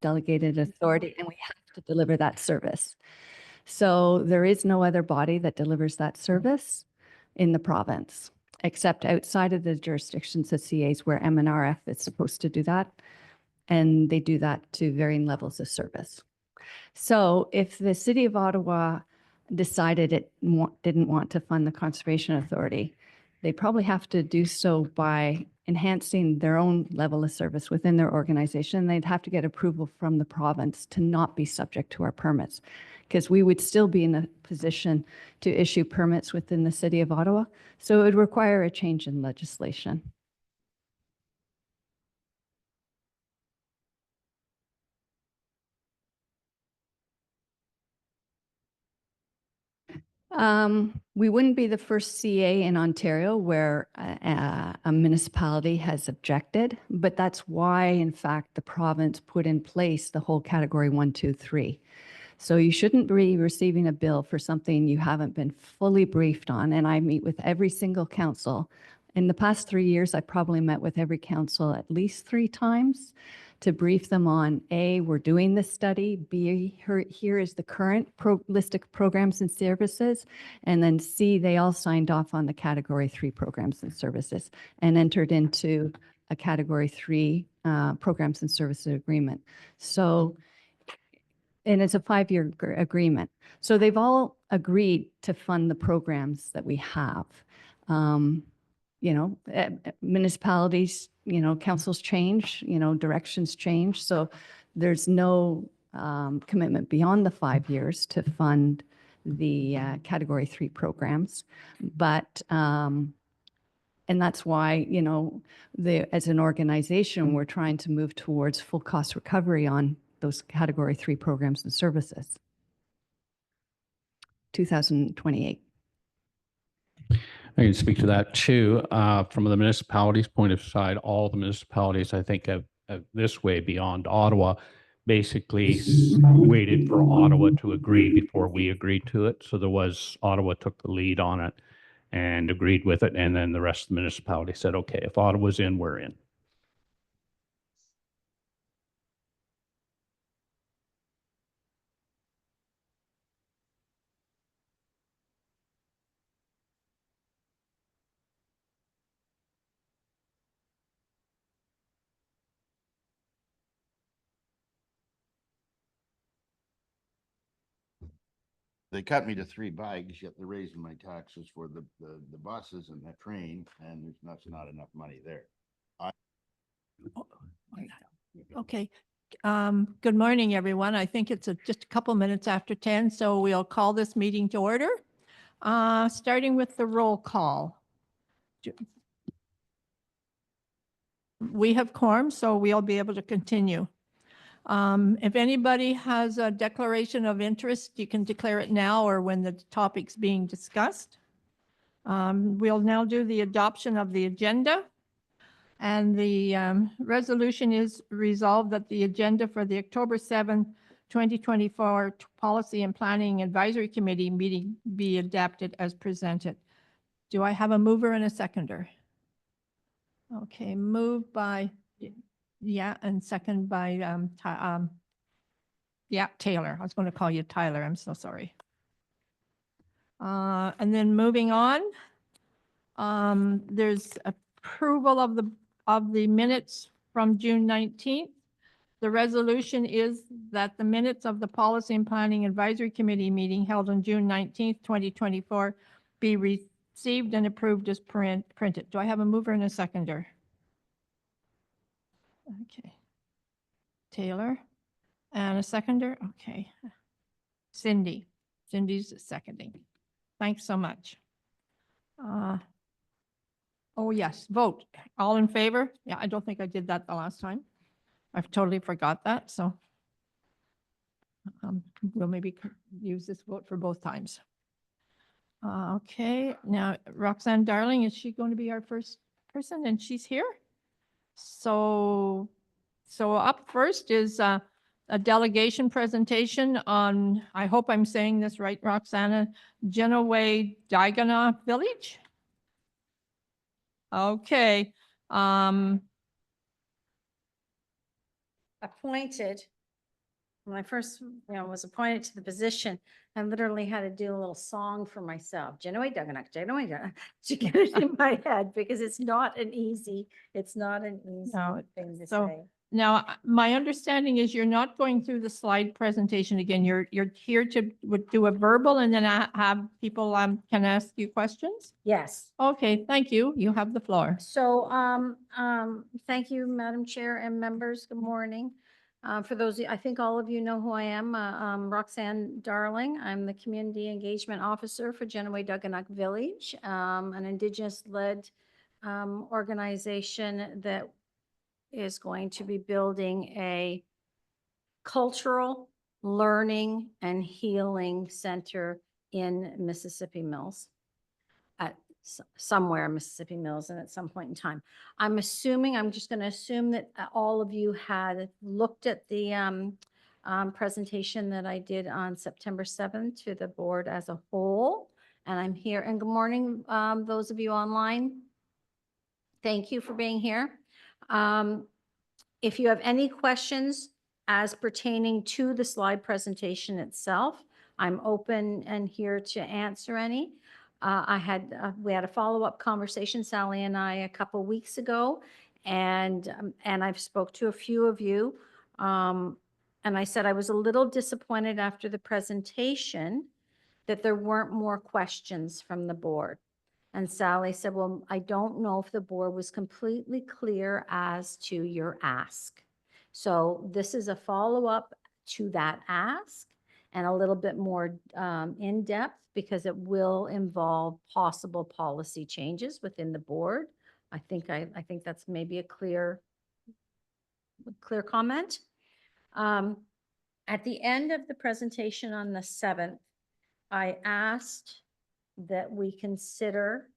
delegated authority, and we have to deliver that service. So there is no other body that delivers that service in the province, except outside of the jurisdictions of CAs where MNRF is supposed to do that. And they do that to varying levels of service. So if the City of Ottawa decided it didn't want to fund the Conservation Authority, they probably have to do so by enhancing their own level of service within their organization. They'd have to get approval from the province to not be subject to our permits, because we would still be in a position to issue permits within the City of Ottawa. So it would require a change in legislation. We wouldn't be the first CA in Ontario where a municipality has objected, but that's why, in fact, the province put in place the whole category 1, 2, 3. So you shouldn't be receiving a bill for something you haven't been fully briefed on. And I meet with every single council. In the past 3 years, I probably met with every council at least 3 times to brief them on A, we're doing this study, B, here is the current list of programs and services, and then C, they all signed off on the category 3 programs and services and entered into a category 3 programs and services agreement. So, and it's a 5-year agreement. So they've all agreed to fund the programs that we have. You know, municipalities, you know, councils change, you know, directions change. So there's no commitment beyond the 5 years to fund the category 3 programs. But, and that's why, you know, as an organization, we're trying to move towards full cost recovery on those category 3 programs and services. 2028. I can speak to that too. From the municipalities' point of side, all the municipalities, I think, have this way beyond Ottawa, basically waited for Ottawa to agree before we agreed to it. So Ottawa took the lead on it and agreed with it. And then the rest of the municipality said, okay, if Ottawa's in, we're in. They cut me to 3 bags, yet they're raising my taxes for the buses and the train, and there's not enough money there. Okay. Good morning, everyone. I think it's just a couple minutes after 10, so we'll call this meeting to order. Starting with the roll call. We have quorum, so we'll be able to continue. If anybody has a declaration of interest, you can declare it now or when the topic's being discussed. We'll now do the adoption of the agenda. And the resolution is resolved that the agenda for the October 7, 2024 Policy and Planning Advisory Committee meeting be adapted as presented. Do I have a mover and a seconder? Okay, moved by... Yeah, and second by Taylor. I was going to call you Tyler. I'm so sorry. And then moving on, there's approval of the minutes from June 19th. The resolution is that the minutes of the Policy and Planning Advisory Committee meeting held on June 19th, 2024 be received and approved as printed. Do I have a mover and a seconder? Okay. Taylor. And a seconder? Okay. Cindy. Cindy's seconding. Thanks so much. Oh, yes. Vote. All in favor? Yeah, I don't think I did that the last time. I've totally forgot that. So we'll maybe use this vote for both times. Okay. Now, Roxanne Darling, is she going to be our first person? And she's here? So up first is a delegation presentation on, I hope I'm saying this right, Roxana, Genoway Digana Village. Okay. Appointed when I first, was appointed to the position, I literally had to do a little song for myself. Genoa Duganack, Genoa Duganack, to get it in my head because it's not an easy No, thing to so- say. Now, my understanding is you're not going through the slide presentation again. You're here to do a verbal and then have people can ask you questions? Yes. Okay, thank you. You have the floor. So, thank you, Madam Chair and members. Good morning. For those, I think all of you know who I am. Roxanne Darling. I'm the Community Engagement Officer for Genoa Duganack Village, an Indigenous-led organization that is going to be building a cultural learning and healing center in Mississippi Mills at somewhere in Mississippi Mills and at some point in time. I'm just going to assume that all of you had looked at the presentation that I did on September 7th to the board as a whole. And I'm here. And good morning, those of you online. Thank you for being here. If you have any questions as pertaining to the slide presentation itself, I'm open and here to answer any. We had a follow-up conversation, Sally and I, a couple weeks ago, and I've spoke to a few of you. And I said I was a little disappointed after the presentation that there weren't more questions from the board. And Sally said, well, I don't know if the board was completely clear as to your ask. So this is a follow-up to that ask and a little bit more in depth because it will involve possible policy changes within the board. I think that's maybe a clear comment. At the end of the presentation on the 7th, I asked that we consider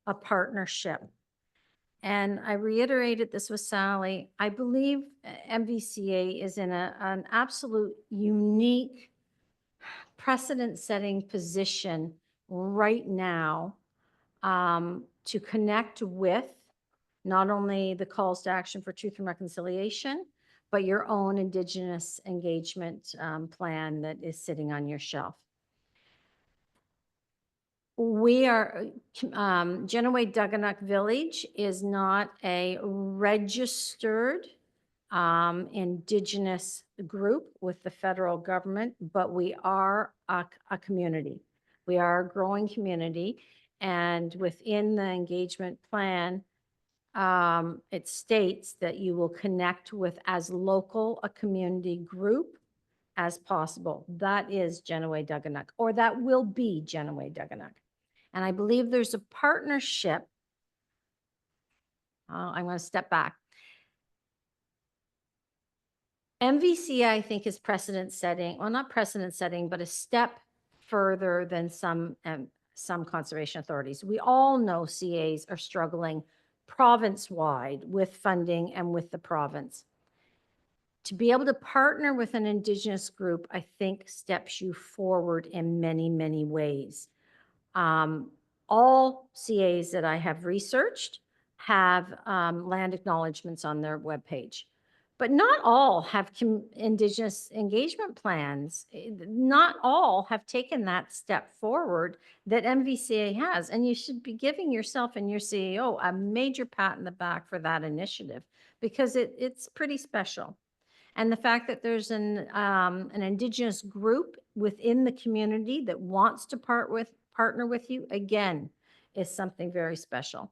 a partnership. And I reiterated this with Sally. I believe MVCA is in an absolute unique precedent-setting position right now to connect with not only the calls to action for truth and reconciliation, but your own Indigenous engagement plan that is sitting on your shelf. We are, Genoa Duganack Village is not a registered Indigenous group with the federal government, but we are a community. We are a growing community. And within the engagement plan, it states that you will connect with as local a community group as possible. That is Genoa Duganack, or that will be Genoa Duganack. And I believe there's a partnership. I'm going to step back. MVCA, I think, is precedent setting, well, not precedent setting, but a step further than some conservation authorities. We all know CAs are struggling province-wide with funding and with the province. To be able to partner with an Indigenous group, I think, steps you forward in many, many ways. All CAs that I have researched have land acknowledgements on their webpage, but not all have Indigenous engagement plans. Not all have taken that step forward that MVCA has, and you should be giving yourself and your CEO a major pat in the back for that initiative because it's pretty special. And the fact that there's an Indigenous group within the community that wants to partner with you, again, is something very special.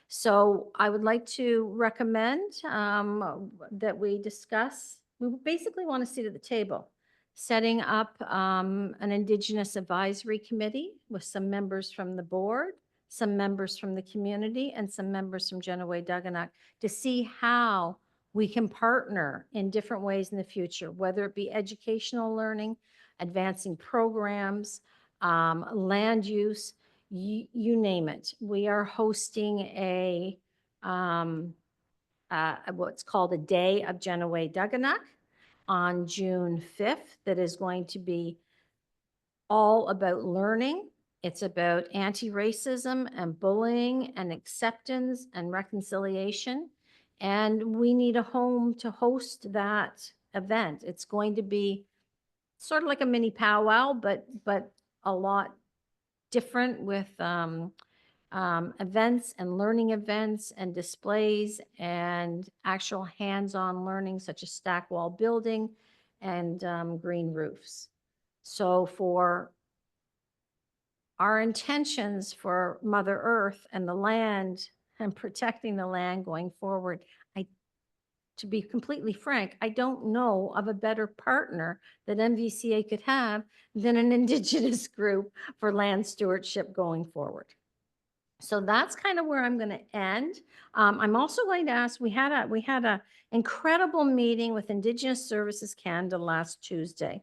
So I would like to recommend that we discuss, we basically want to sit at the table, setting up an Indigenous advisory committee with some members from the board, some members from the community, and some members from Genoa Duganack to see how we can partner in different ways in the future, whether it be educational learning, advancing programs, land use, you name it. We are hosting what's called a Day of Genoa Duganack on June 5th that is going to be all about learning. It's about anti-racism and bullying and acceptance and reconciliation. And we need a home to host that event. It's going to be sort of like a mini powwow, but a lot different with events and learning events and displays and actual hands-on learning such as stack wall building and green roofs. So for our intentions for Mother Earth and the land and protecting the land going forward, to be completely frank, I don't know of a better partner that MVCA could have than an Indigenous group for land stewardship going forward. So that's kind of where I'm going to end. I'm also going to ask, we had a incredible meeting with Indigenous Services Canada last Tuesday.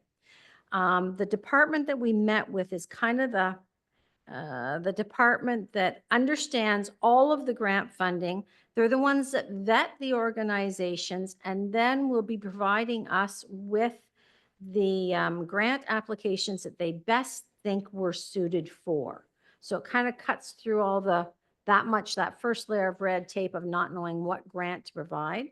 The department that we met with is kind of the department that understands all of the grant funding. They're the ones that vet the organizations and then will be providing us with the grant applications that they best think we're suited for. So it kind of cuts through all that first layer of red tape of not knowing what grant to provide.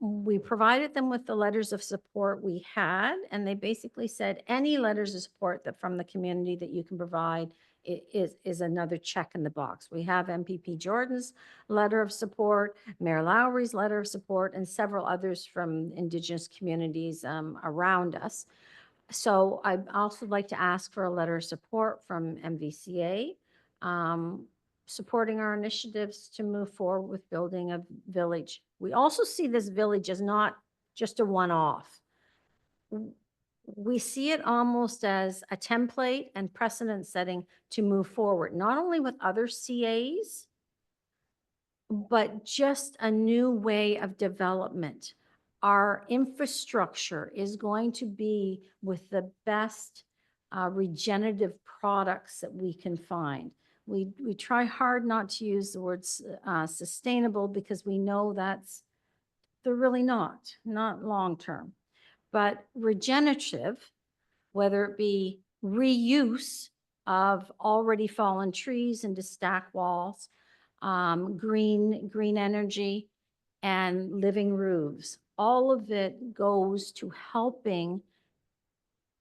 We provided them with the letters of support we had, and they basically said any letters of support that from the community that you can provide is another check in the box. We have MPP Jordan's letter of support, Mayor Lowry's letter of support, and several others from Indigenous communities around us. So I'd also like to ask for a letter of support from MVCA, supporting our initiatives to move forward with building a village. We also see this village as not just a one-off. We see it almost as a template and precedent setting to move forward, not only with other CAs, but just a new way of development. Our infrastructure is going to be with the best regenerative products that we can find. We try hard not to use the words sustainable because we know they're really not long-term. But regenerative, whether it be reuse of already fallen trees into stack walls, green energy, and living roofs. All of it goes to helping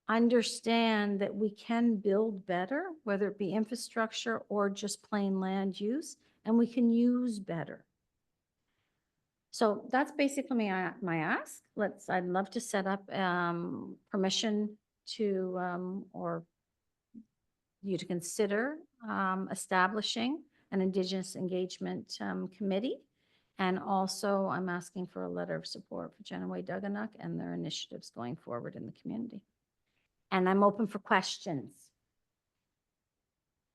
understand that we can build better, whether it be infrastructure or just plain land use, and we can use better. So that's basically my ask. I'd love to set up permission to, or you to consider establishing an Indigenous engagement committee. And also I'm asking for a letter of support for Janaway-Duganuk and their initiatives going forward in the community. And I'm open for questions.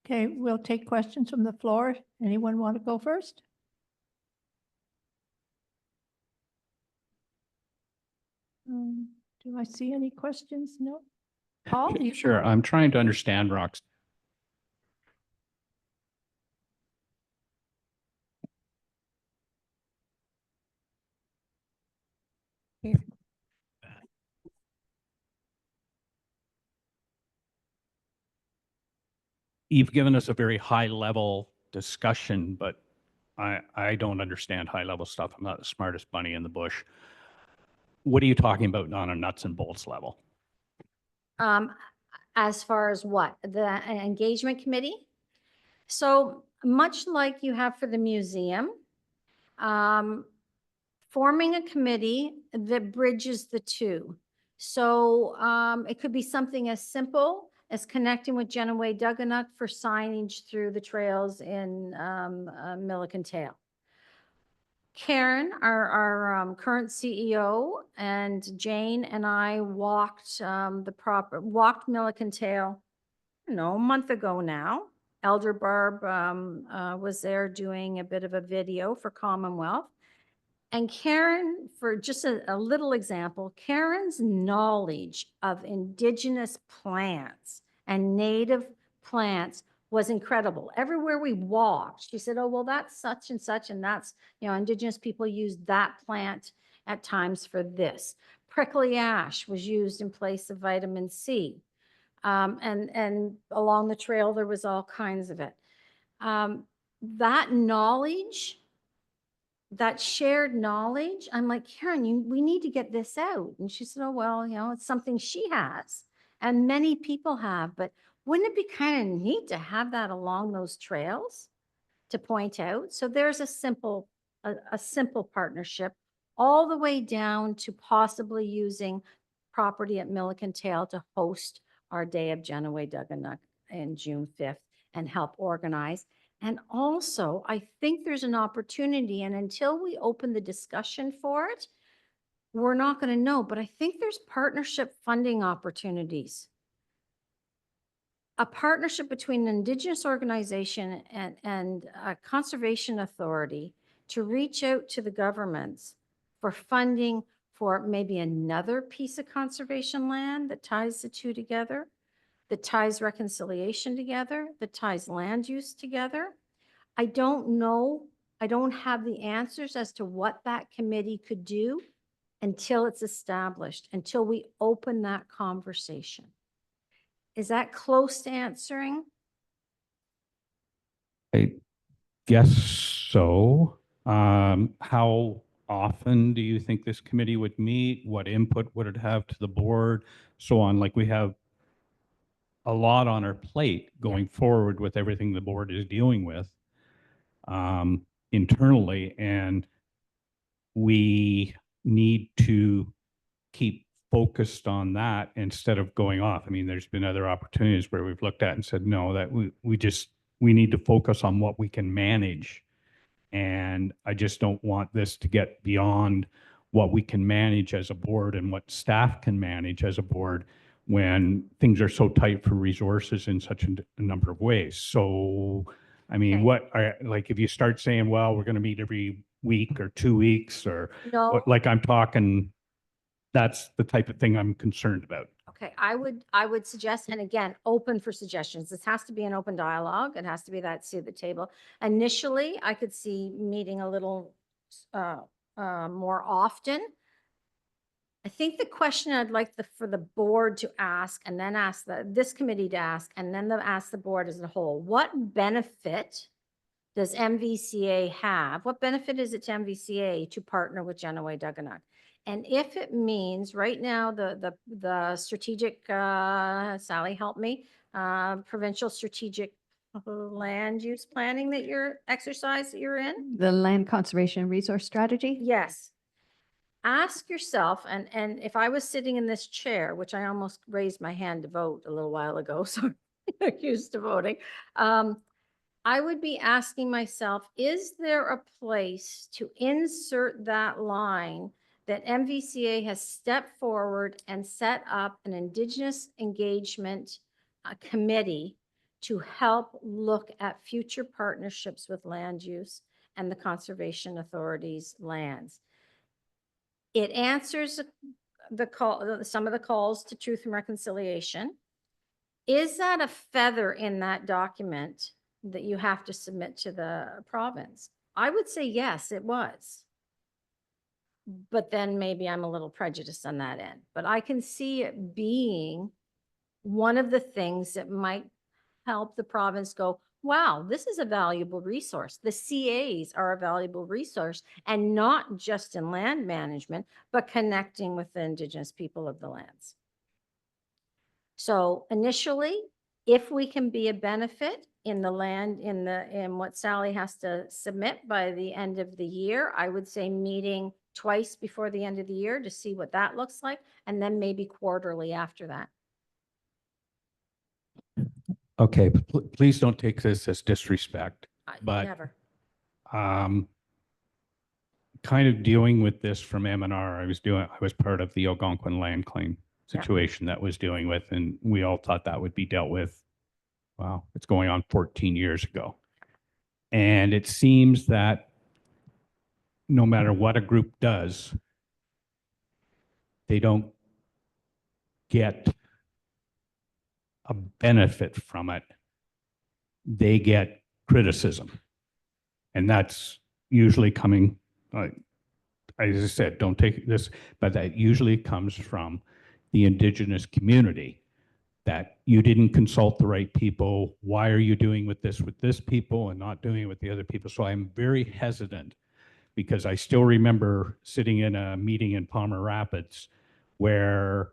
Okay, we'll take questions from the floor. Anyone want to go first? Do I see any questions? No? Paul? Sure, I'm trying to understand, Rox. Here. You've given us a very high level discussion, but I don't understand high level stuff. I'm not the smartest bunny in the bush. What are you talking about on a nuts and bolts level? As far as what? The engagement committee? So much like you have for the museum, forming a committee that bridges the two. So it could be something as simple as connecting with Janaway-Duganuk for signage through the trails in Milliken Tail. Karen, our current CEO, and Jane and I walked Milliken Tail, a month ago now. Elder Barb was there doing a bit of a video for Commonwealth. And Karen, for just a little example, Karen's knowledge of Indigenous plants and native plants was incredible. Everywhere we walked, she said, oh, well, that's such, and that's, Indigenous people use that plant at times for this. Prickly ash was used in place of vitamin C. And along the trail, there was all kinds of it. That knowledge that shared knowledge, I'm like, Karen, we need to get this out. And she said, oh, well, it's something she has and many people have, but wouldn't it be kind of neat to have that along those trails to point out? So there's a simple partnership all the way down to possibly using property at Milliken Tail to host our Day of Genoway Duganuk in June 5th and help organize. And also, I think there's an opportunity, and until we open the discussion for it, we're not going to know, but I think there's partnership funding opportunities. A partnership between an Indigenous organization and a conservation authority to reach out to the governments for funding for maybe another piece of conservation land that ties the two together, that ties reconciliation together, that ties land use together. I don't know. I don't have the answers as to what that committee could do until it's established, until we open that conversation. Is that close to answering? I guess so. How often do you think this committee would meet? What input would it have to the board? So on, like we have a lot on our plate going forward with everything the board is dealing with internally, and we need to keep focused on that instead of going off. I mean, there's been other opportunities where we've looked at and said, no, that we need to focus on what we can manage. And I just don't want this to get beyond what we can manage as a board and what staff can manage as a board when things are so tight for resources in such a number of ways. So, I mean, Okay. like if you start saying, well, we're going to meet every week or 2 weeks or No. like I'm talking, that's the type of thing I'm concerned about. Okay, I would suggest, and again, open for suggestions. This has to be an open dialogue. It has to be that seat at the table. Initially, I could see meeting a little more often. I think the question I'd like for the board to ask, and then ask this committee to ask, and then ask the board as a whole, what benefit does MVCA have? What benefit is it to MVCA to partner with Genoway Duganuk? And if it means right now, the strategic, Sally, help me, provincial strategic land use planning that you're in? The land conservation resource strategy? Yes. Ask yourself, and if I was sitting in this chair, which I almost raised my hand to vote a little while ago, so I'm not used to voting, I would be asking myself, is there a place to insert that line that MVCA has stepped forward and set up an Indigenous engagement committee to help look at future partnerships with land use and the Conservation Authority's lands? It answers the call, some of the calls to truth and reconciliation. Is that a feather in that document that you have to submit to the province? I would say yes, it was. But then maybe I'm a little prejudiced on that end. But I can see it being one of the things that might help the province go, wow, this is a valuable resource. The CAs are a valuable resource, and not just in land management, but connecting with the Indigenous people of the lands. So initially, if we can be a benefit in the land, in what Sally has to submit by the end of the year, I would say meeting twice before the end of the year to see what that looks like, and then maybe quarterly after that. Okay, please don't take this as disrespect, but Never. Kind of dealing with this from M&R. I was part of the Algonquin land claim situation that was dealing with, and we all thought that would be dealt with. Wow, it's going on 14 years ago. And it seems that no matter what a group does, they don't get a benefit from it. They get criticism. And that's usually coming, as I said, don't take this, but that usually comes from the Indigenous community, that you didn't consult the right people. Why are you doing with this people and not doing it with the other people? So I'm very hesitant, because I still remember sitting in a meeting in Palmer Rapids where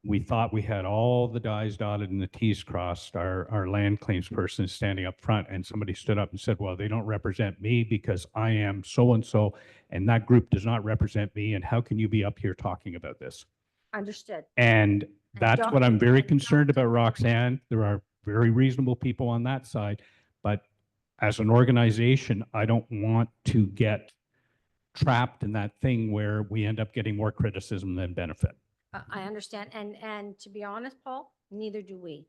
we thought we had all the i's dotted and the t's crossed. Our land claims person is standing up front, and somebody stood up and said, well, they don't represent me because I am so-and-so, and that group does not represent me. And how can you be up here talking about this? Understood. And that's don't- what I'm very and concerned don't- about, Roxanne. There are very reasonable people on that side, but as an organization, I don't want to get trapped in that thing where we end up getting more criticism than benefit. I understand. And to be honest, Paul, neither do we.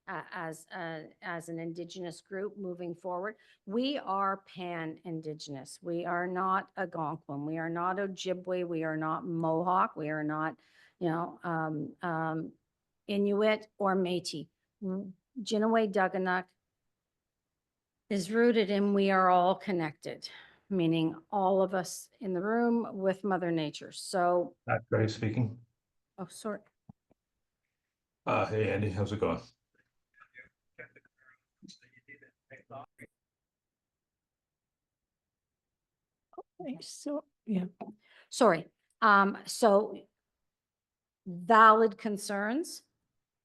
As an Indigenous group moving forward, we are pan-Indigenous. We are not Algonquin. We are not Ojibwe. We are not Mohawk. We are not, Inuit or Métis. Jinaway-Duganuk is rooted in we are all connected, meaning all of us in the room with Mother Nature. So, Greg speaking. oh, sorry. Hey, Andy, how's it going? Okay, so, yeah. Sorry. So valid concerns.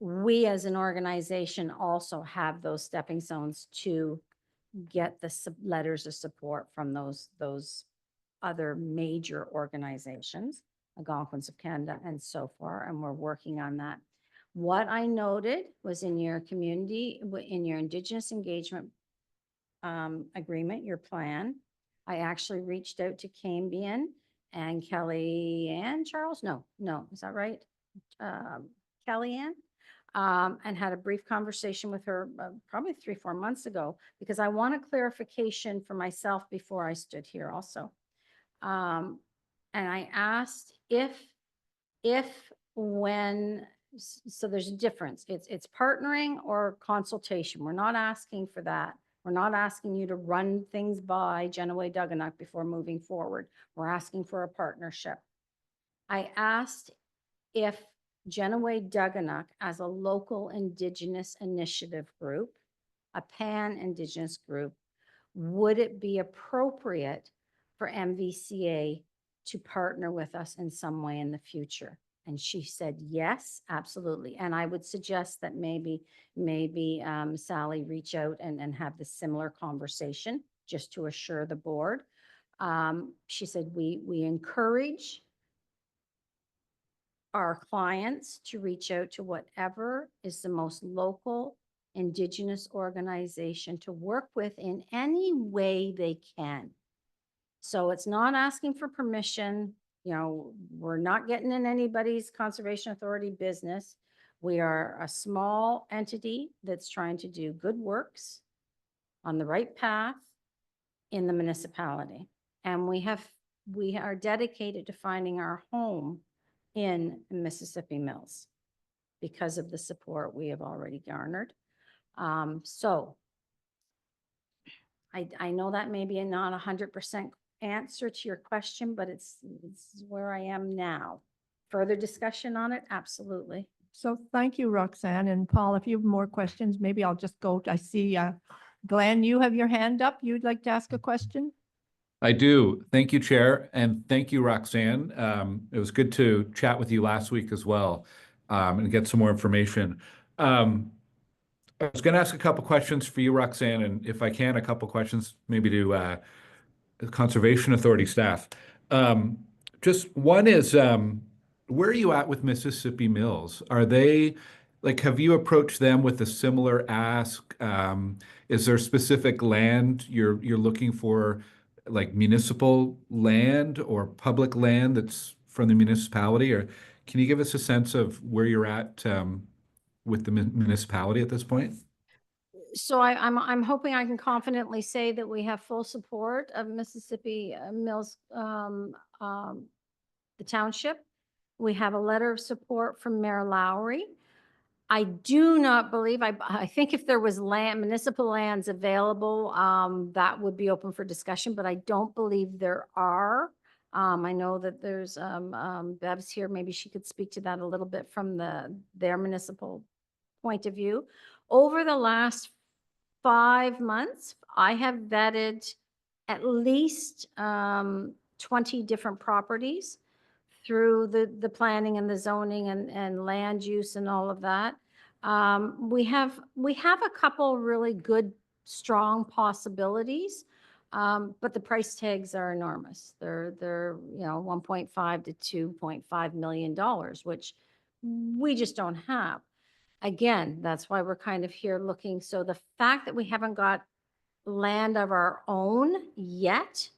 We as an organization also have those stepping stones to get the letters of support from those other major organizations, Algonquins of Canada and so far, and we're working on that. What I noted was in your community, in your Indigenous engagement agreement, your plan, I actually reached out to Cambian and Kellyanne Charles. No, is that right? Kellyanne, and had a brief conversation with her probably 3-4 months ago, because I want a clarification for myself before I stood here also. And I asked so there's a difference. It's partnering or consultation. We're not asking for that. We're not asking you to run things by Jinaway-Duganuk before moving forward. We're asking for a partnership. I asked if Jinaway-Duganuk, as a local Indigenous initiative group, a pan-Indigenous group, would it be appropriate for MVCA to partner with us in some way in the future? And she said, yes, absolutely. And I would suggest that maybe Sally reach out and have the similar conversation just to assure the board. She said, we encourage our clients to reach out to whatever is the most local Indigenous organization to work with in any way they can. So it's not asking for permission. We're not getting in anybody's conservation authority business. We are a small entity that's trying to do good works on the right path in the municipality. And we are dedicated to finding our home in Mississippi Mills because of the support we have already garnered. So I know that may be not 100% answer to your question, but it's where I am now. Further discussion on it? Absolutely. So thank you, Roxanne. And Paul, if you have more questions, maybe I'll just go. I see Glenn, you have your hand up. You'd like to ask a question? I do. Thank you, Chair, and thank you, Roxanne. It was good to chat with you last week as well, and get some more information. I was going to ask a couple questions for you, Roxanne, and if I can, a couple questions maybe to Conservation Authority staff. Just one is, where are you at with Mississippi Mills? Are they, have you approached them with a similar ask? Is there specific land you're looking for, like municipal land or public land that's from the municipality? Or can you give us a sense of where you're at with the municipality at this point? So I'm hoping I can confidently say that we have full support of Mississippi Mills, the township. We have a letter of support from Mayor Lowry. I do not believe, I think if there was municipal lands available, that would be open for discussion, but I don't believe there are. I know that there's Bev's here. Maybe she could speak to that a little bit from their municipal point of view. Over the last 5 months, I have vetted at least 20 different properties through the planning and the zoning and land use and all of that. We have a couple really good, strong possibilities, but the price tags are enormous. They're 1.5 to $2.5 million, which we just don't have. Again, that's why we're kind of here looking. So the fact that we haven't got land of our own yet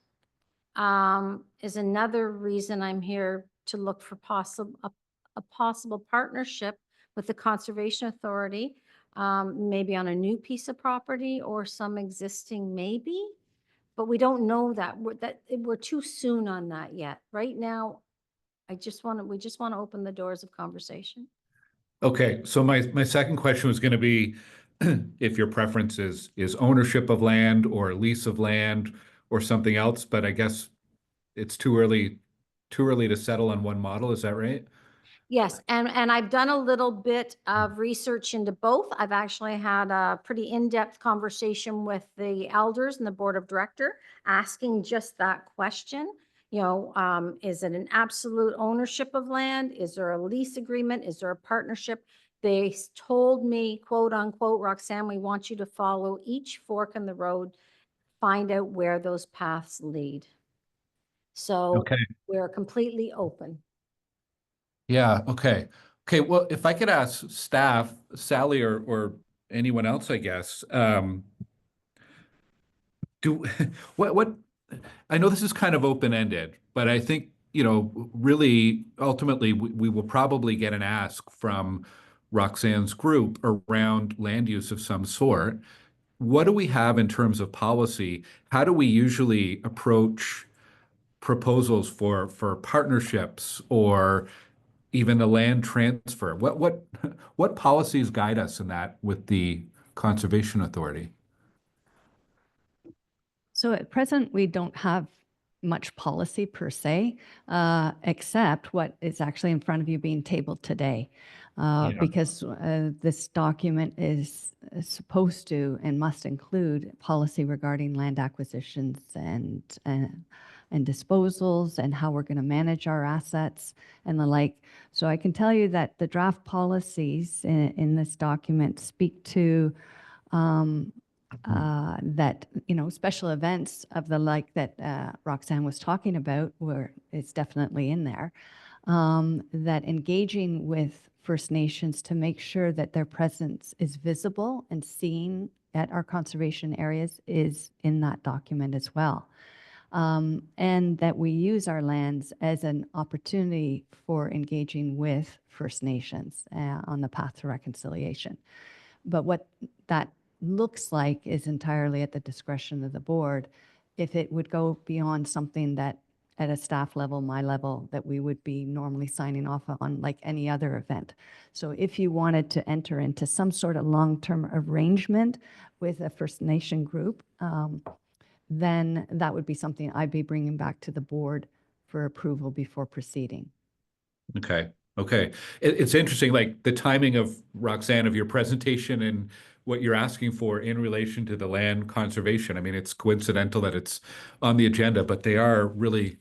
is another reason I'm here to look for a possible partnership with the Conservation Authority, maybe on a new piece of property or some existing maybe, but we don't know that. We're too soon on that yet. Right now, we just want to open the doors of conversation. Okay, so my second question was going to be if your preference is ownership of land or lease of land or something else, but I guess it's too early to settle on one model. Is that right? Yes, and I've done a little bit of research into both. I've actually had a pretty in-depth conversation with the elders and the board of director asking just that question. Is it an absolute ownership of land? Is there a lease agreement? Is there a partnership? They told me, quote unquote, Roxanne, we want you to follow each fork in the road, find out where those paths lead. So Okay. we're completely open. Yeah, okay. Okay, well, if I could ask staff, Sally or anyone else, I guess, do what I know this is kind of open-ended, but I think, really ultimately we will probably get an ask from Roxanne's group around land use of some sort. What do we have in terms of policy? How do we usually approach proposals for partnerships or even a land transfer? What policies guide us in that with the Conservation Authority? So at present, we don't have much policy per se, except what is actually in front of you being tabled today. Yeah. Because this document is supposed to and must include policy regarding land acquisitions and disposals and how we're going to manage our assets and the like. So I can tell you that the draft policies in this document speak to that, special events of the like that Roxanne was talking about, where it's definitely in there, that engaging with First Nations to make sure that their presence is visible and seen at our conservation areas is in that document as well. And that we use our lands as an opportunity for engaging with First Nations on the path to reconciliation. But what that looks like is entirely at the discretion of the board. If it would go beyond something that at a staff level, my level, that we would be normally signing off on like any other event. So if you wanted to enter into some sort of long-term arrangement with a First Nation group, then that would be something I'd be bringing back to the board for approval before proceeding. Okay. Okay. It's interesting, like the timing of Roxanne of your presentation and what you're asking for in relation to the land conservation. I mean, it's coincidental that it's on the agenda, but they are really,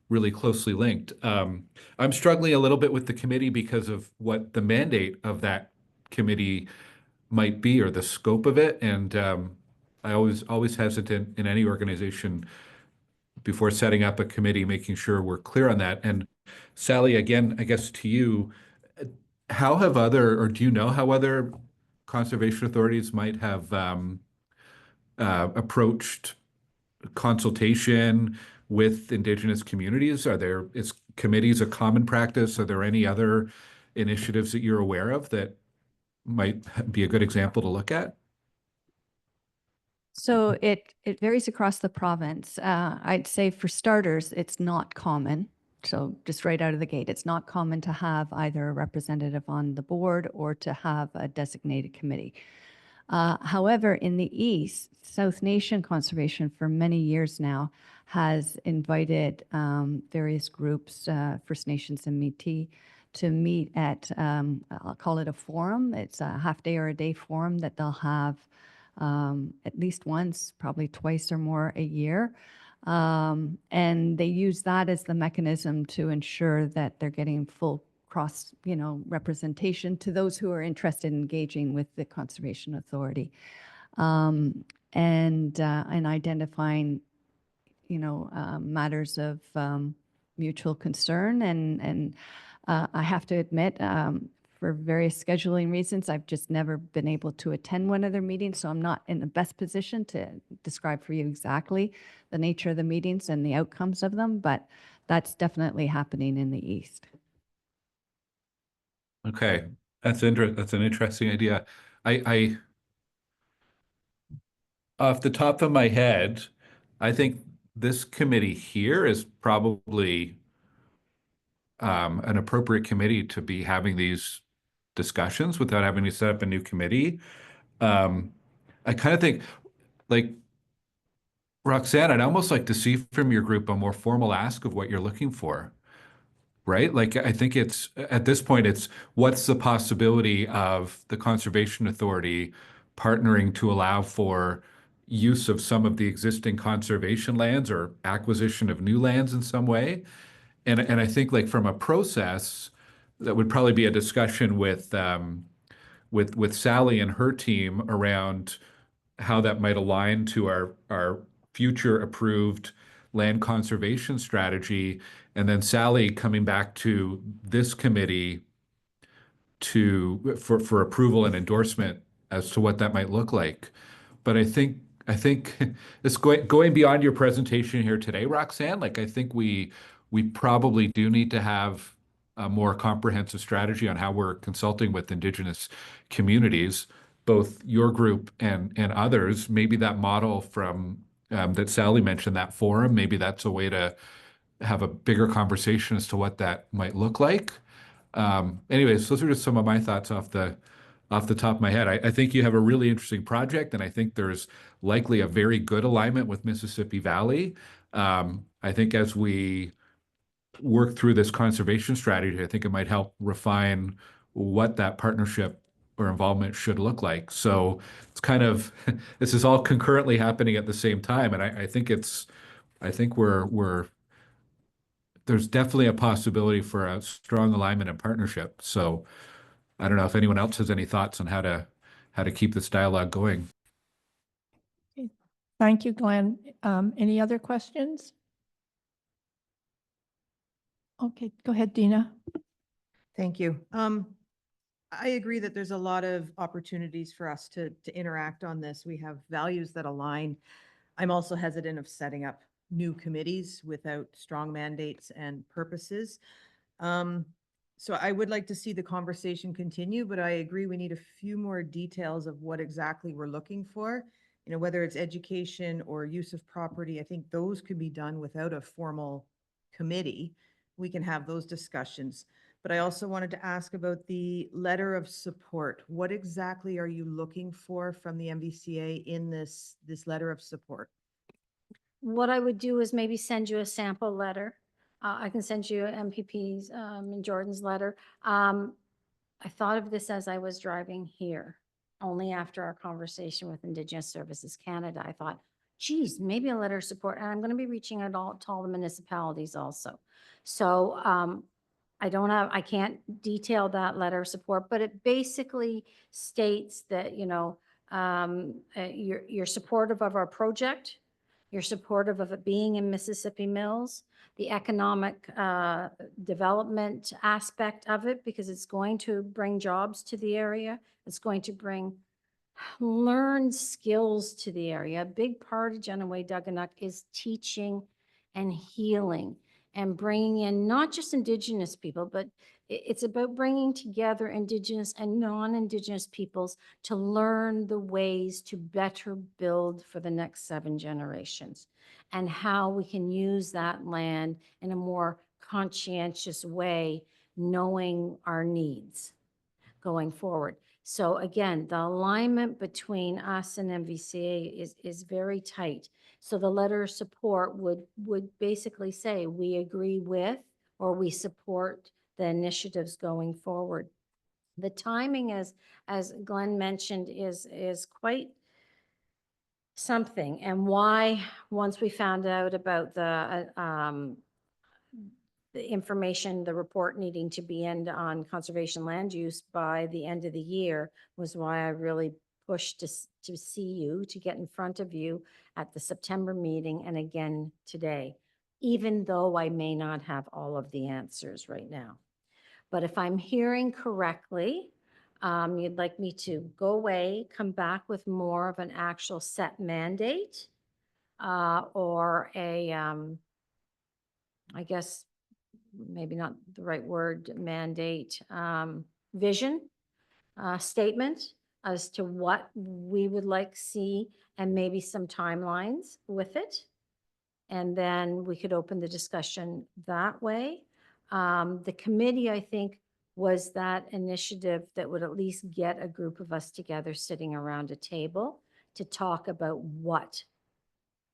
really closely linked. I'm struggling a little bit with the committee because of what the mandate of that committee might be or the scope of it. And I always hesitant in any organization before setting up a committee, making sure we're clear on that. And Sally, again, I guess to you, how have or do you know how other conservation authorities might have approached consultation with Indigenous communities? Is committees a common practice? Are there any other initiatives that you're aware of that might be a good example to look at? So it varies across the province. I'd say for starters, it's not common. So just right out of the gate, it's not common to have either a representative on the board or to have a designated committee. However, in the East, South Nation Conservation for many years now has invited various groups, First Nations and Métis, to meet at, I'll call it a forum. It's a half day or a day forum that they'll have at least once, probably twice or more a year. And they use that as the mechanism to ensure that they're getting full cross, representation to those who are interested in engaging with the Conservation Authority. And identifying, matters of mutual concern. And I have to admit, for various scheduling reasons, I've just never been able to attend one of their meetings, so I'm not in the best position to describe for you exactly the nature of the meetings and the outcomes of them, but that's definitely happening in the East. Okay, that's an interesting idea. I off the top of my head, I think this committee here is probably an appropriate committee to be having these discussions without having to set up a new committee. I kind of think, like, Roxanne, I'd almost like to see from your group a more formal ask of what you're looking for, right? Like, I think it's, at this point, it's what's the possibility of the Conservation Authority partnering to allow for use of some of the existing conservation lands or acquisition of new lands in some way. And I think, like, from a process, that would probably be a discussion with Sally and her team around how that might align to our future approved land conservation strategy, and then Sally coming back to this committee for approval and endorsement as to what that might look like. But I think it's going beyond your presentation here today, Roxanne. Like, I think we probably do need to have a more comprehensive strategy on how we're consulting with Indigenous communities, both your group and others. Maybe that model from that Sally mentioned, that forum, maybe that's a way to have a bigger conversation as to what that might look like. Anyways, those are just some of my thoughts off the top of my head. I think you have a really interesting project, and I think there's likely a very good alignment with Mississippi Valley. I think as we work through this conservation strategy, I think it might help refine what that partnership or involvement should look like. So it's kind of, this is all concurrently happening at the same time. And I think there's definitely a possibility for a strong alignment and partnership. So I don't know if anyone else has any thoughts on how to keep this dialogue going. Thank you, Glenn. Any other questions? Okay, go ahead, Dina. Thank you. I agree that there's a lot of opportunities for us to interact on this. We have values that align. I'm also hesitant of setting up new committees without strong mandates and purposes. So I would like to see the conversation continue, but I agree we need a few more details of what exactly we're looking for. Whether it's education or use of property, I think those could be done without a formal committee. We can have those discussions. But I also wanted to ask about the letter of support. What exactly are you looking for from the MVCA in this letter of support? What I would do is maybe send you a sample letter. I can send you MPP's and Jordan's letter. I thought of this as I was driving here, only after our conversation with Indigenous Services Canada. I thought, geez, maybe a letter of support. And I'm going to be reaching out to all the municipalities also. So I can't detail that letter of support, but it basically states that, you're supportive of our project. You're supportive of it being in Mississippi Mills, the economic development aspect of it, because it's going to bring jobs to the area. It's going to bring learned skills to the area. A big part of Genoway Duganuk is teaching and healing and bringing in not just Indigenous people, but it's about bringing together Indigenous and non-Indigenous peoples to learn the ways to better build for the next 7 generations, and how we can use that land in a more conscientious way, knowing our needs going forward. So again, the alignment between us and MVCA is very tight. So the letter of support would basically say we agree with or we support the initiatives going forward. The timing, as Glenn mentioned, is quite something. And why, once we found out about the information, the report needing to be in on conservation land use by the end of the year, was why I really pushed to see you, to get in front of you at the September meeting and again today, even though I may not have all of the answers right now. But if I'm hearing correctly, you'd like me to go away, come back with more of an actual set mandate, or a, I guess, maybe not the right word, mandate, vision, statement as to what we would like to see, and maybe some timelines with it. And then we could open the discussion that way. The committee, I think, was that initiative that would at least get a group of us together sitting around a table to talk about what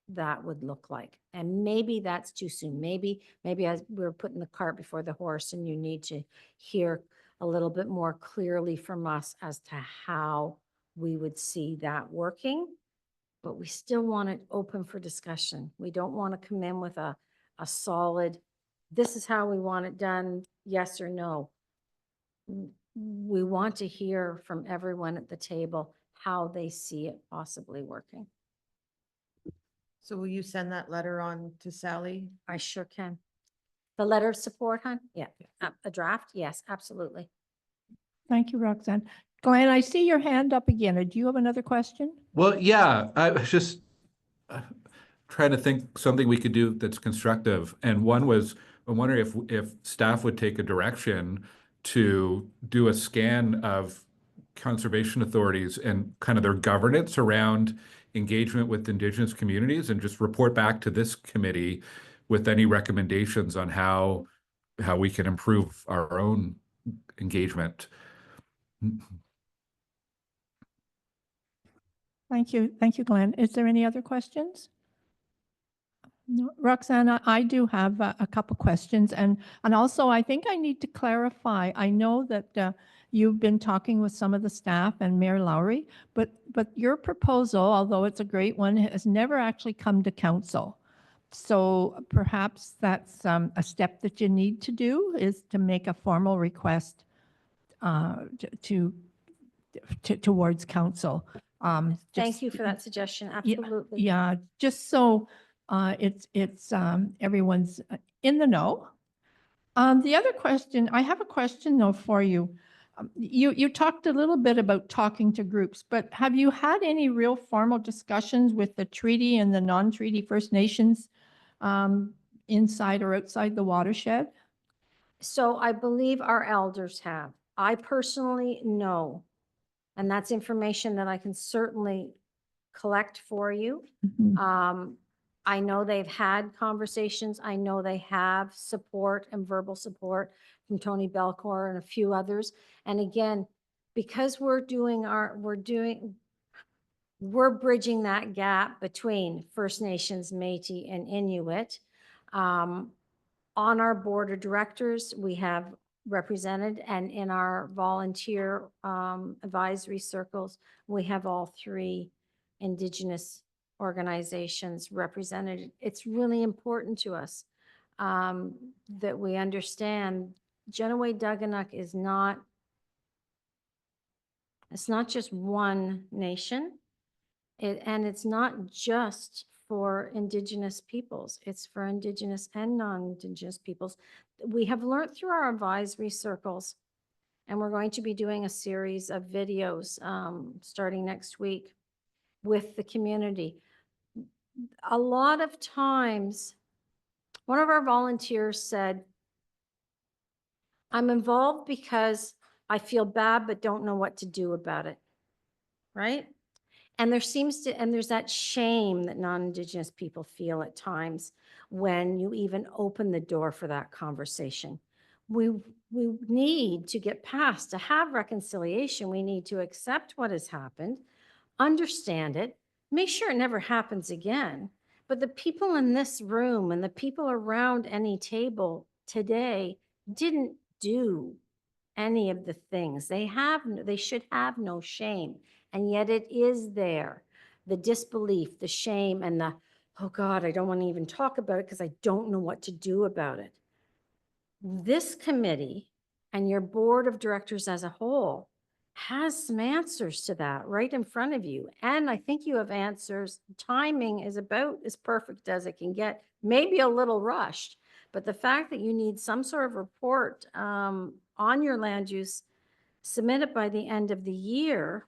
that would look like. And maybe that's too soon. Maybe as we're putting the cart before the horse, and you need to hear a little bit more clearly from us as to how we would see that working. But we still want it open for discussion. We don't want to come in with a solid, this is how we want it done, yes or no. We want to hear from everyone at the table how they see it possibly working. So will you send that letter on to Sally? I sure can. The letter of support, hon? Yeah. A draft? Yes, absolutely. Thank you, Roxanne. Glenn, I see your hand up again. Do you have another question? Well, yeah, I was just trying to think something we could do that's constructive. And one was, I'm wondering if staff would take a direction to do a scan of conservation authorities and kind of their governance around engagement with Indigenous communities, and just report back to this committee with any recommendations on how we can improve our own engagement. Thank you. Thank you, Glenn. Is there any other questions? No, Roxanne, I do have a couple questions, and also I think I need to clarify. I know that you've been talking with some of the staff and Mayor Lowry, but your proposal, although it's a great one, has never actually come to council. So perhaps that's a step that you need to do, is to make a formal request towards council. Thank you for that suggestion. Absolutely. Yeah, just so it's everyone's in the know. The other question, I have a question though for you. You talked a little bit about talking to groups, but have you had any real formal discussions with the treaty and the non-treaty First Nations inside or outside the watershed? So I believe our elders have. I personally know, and that's information that I can certainly collect for you. Mhm. I know they've had conversations. I know they have support and verbal support from Tony Belcourt and a few others. And again, because we're bridging that gap between First Nations, Métis, and Inuit. On our board of directors, we have represented, and in our volunteer advisory circles, we have all three Indigenous organizations represented. It's really important to us that we understand Genoway-Duganuk is not, it's not just one nation, and it's not just for Indigenous peoples. It's for Indigenous and non-Indigenous peoples. We have learned through our advisory circles, and we're going to be doing a series of videos starting next week with the community. A lot of times, one of our volunteers said, I'm involved because I feel bad but don't know what to do about it, right? And there's that shame that non-Indigenous people feel at times when you even open the door for that conversation. We need to get past, to have reconciliation. We need to accept what has happened, understand it, make sure it never happens again. But the people in this room and the people around any table today didn't do any of the things. They should have no shame, and yet it is there. the disbelief, the shame, and the, oh God, I don't want to even talk about it because I don't know what to do about it. This committee and your board of directors as a whole has some answers to that right in front of you. And I think you have answers. Timing is about as perfect as it can get, maybe a little rushed, but the fact that you need some sort of report on your land use submitted by the end of the year,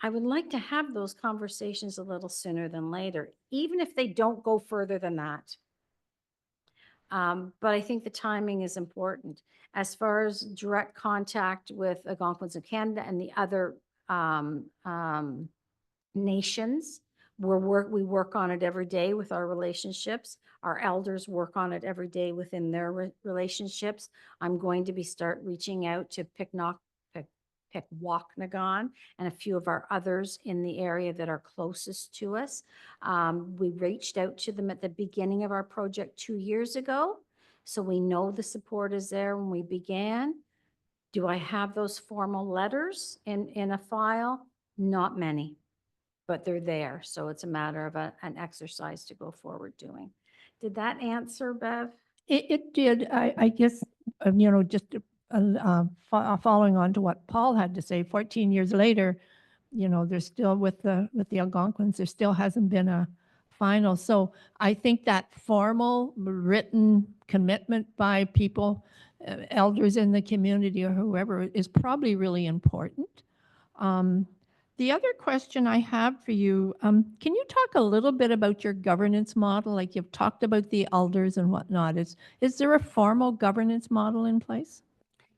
I would like to have those conversations a little sooner than later, even if they don't go further than that. But I think the timing is important. As far as direct contact with Algonquins of Canada and the other nations, we work on it every day with our relationships. Our elders work on it every day within their relationships. I'm going to start reaching out to Pikwakanagan and a few of our others in the area that are closest to us. We reached out to them at the beginning of our project 2 years ago, so we know the support is there when we began. Do I have those formal letters in a file? Not many, but they're there. So it's a matter of an exercise to go forward doing. Did that answer, Bev? It did. I guess, just following on to what Paul had to say, 14 years later, there's still with the Algonquins, there still hasn't been a final. So I think that formal written commitment by people, elders in the community or whoever, is probably really important. The other question I have for you, can you talk a little bit about your governance model? Like you've talked about the elders and whatnot. Is there a formal governance model in place?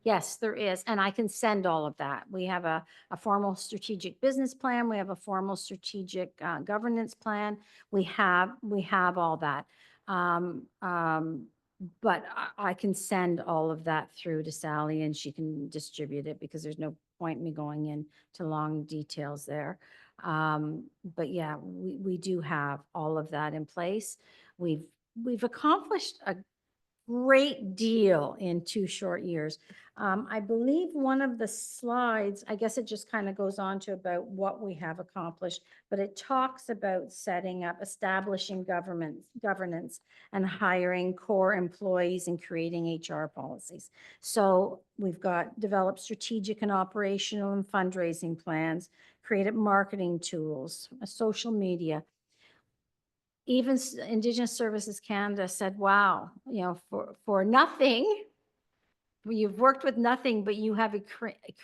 Yes, there is, and I can send all of that. We have a formal strategic business plan. We have a formal strategic governance plan. We have all that. But I can send all of that through to Sally and she can distribute it because there's no point in me going into long details there. But yeah, we do have all of that in place. We've accomplished a great deal in 2 short years. I believe one of the slides, I guess it just kind of goes on to about what we have accomplished, but it talks about setting up, establishing governance and hiring core employees and creating HR policies. So we've got developed strategic and operational and fundraising plans, created marketing tools, social media. Even Indigenous Services Canada said, wow, for nothing, you've worked with nothing, but you have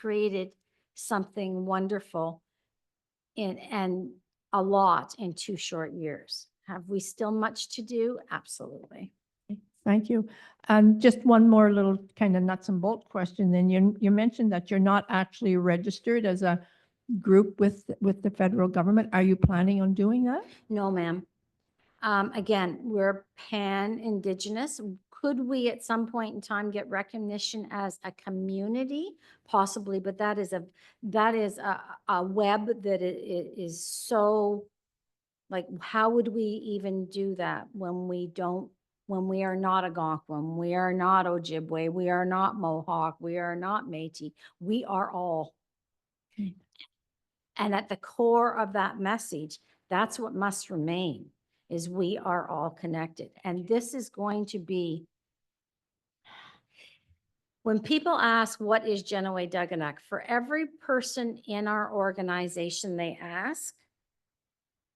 created something wonderful and a lot in 2 short years. Have we still much to do? Absolutely. Thank you. And just one more little kind of nuts and bolt question. Then you mentioned that you're not actually registered as a group with the federal government. Are you planning on doing that? No, ma'am. Again, we're pan-Indigenous. Could we at some point in time get recognition as a community? Possibly, but that is a web that it is so, like, how would we even do that when we are not Algonquin, we are not Ojibwe, we are not Mohawk, we are not Métis, we are all. Okay. And at the core of that message, that's what must remain, is we are all connected. And this is going to be, when people ask, what is Genoway-Duganuck? For every person in our organization they ask,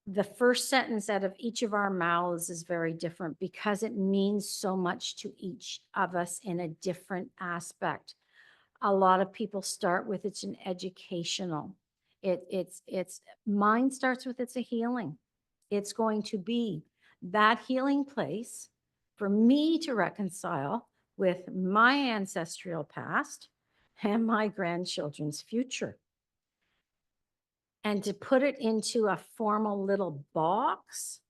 the first sentence out of each of our mouths is very different because it means so much to each of us in a different aspect. A lot of people start with it's an educational. Mine starts with it's a healing. It's going to be that healing place for me to reconcile with my ancestral past and my grandchildren's future. And to put it into a formal little box,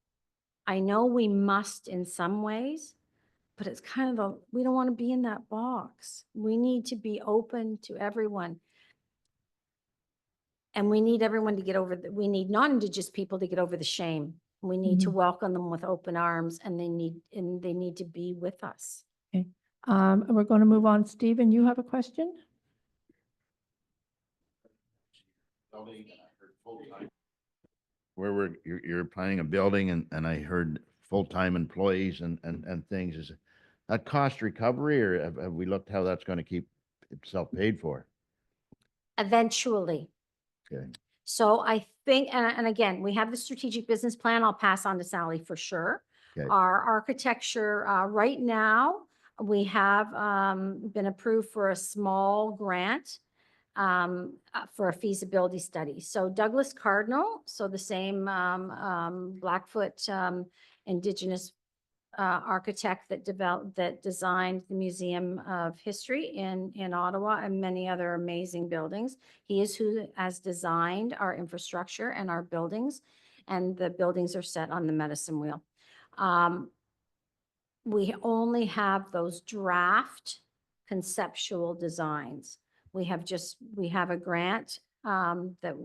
I know we must in some ways, but it's kind of we don't want to be in that box. We need to be open to everyone. And we need everyone to get over, we need non-Indigenous people to get over the shame. We need to welcome them with open arms and they need to be with us. Okay. We're going to move on. Stephen, you have a question? where you're planning a building and I heard full-time employees and things, is that cost recovery, or have we looked how that's going to keep itself paid for? Eventually. Okay. So I think, and again, we have the strategic business plan. I'll pass on to Sally for sure. Okay. Our architecture, right now, we have been approved for a small grant for a feasibility study. So Douglas Cardinal, so the same Blackfoot Indigenous architect that designed the Museum of History in Ottawa and many other amazing buildings. He is who has designed our infrastructure and our buildings, and the buildings are set on the medicine wheel. We only have those draft conceptual designs. We have a grant that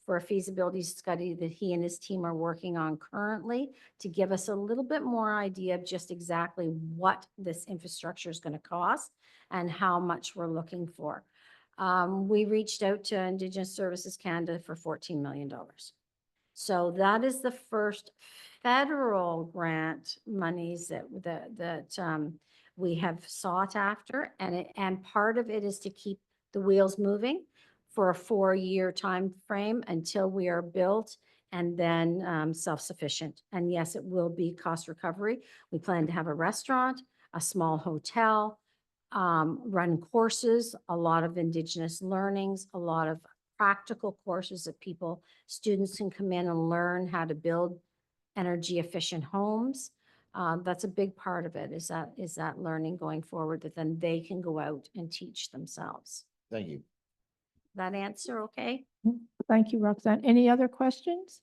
for a feasibility study that he and his team are working on currently to give us a little bit more idea of just exactly what this infrastructure is going to cost and how much we're looking for. We reached out to Indigenous Services Canada for $14 million. So that is the first federal grant monies that we have sought after, and part of it is to keep the wheels moving for a 4-year time frame until we are built and then self-sufficient. And yes, it will be cost recovery. We plan to have a restaurant, a small hotel, run courses, a lot of Indigenous learnings, a lot of practical courses that students can come in and learn how to build energy efficient homes. That's a big part of it, is that learning going forward that then they can go out and teach themselves. Thank you. That answer okay? Thank you, Roxanne. Any other questions?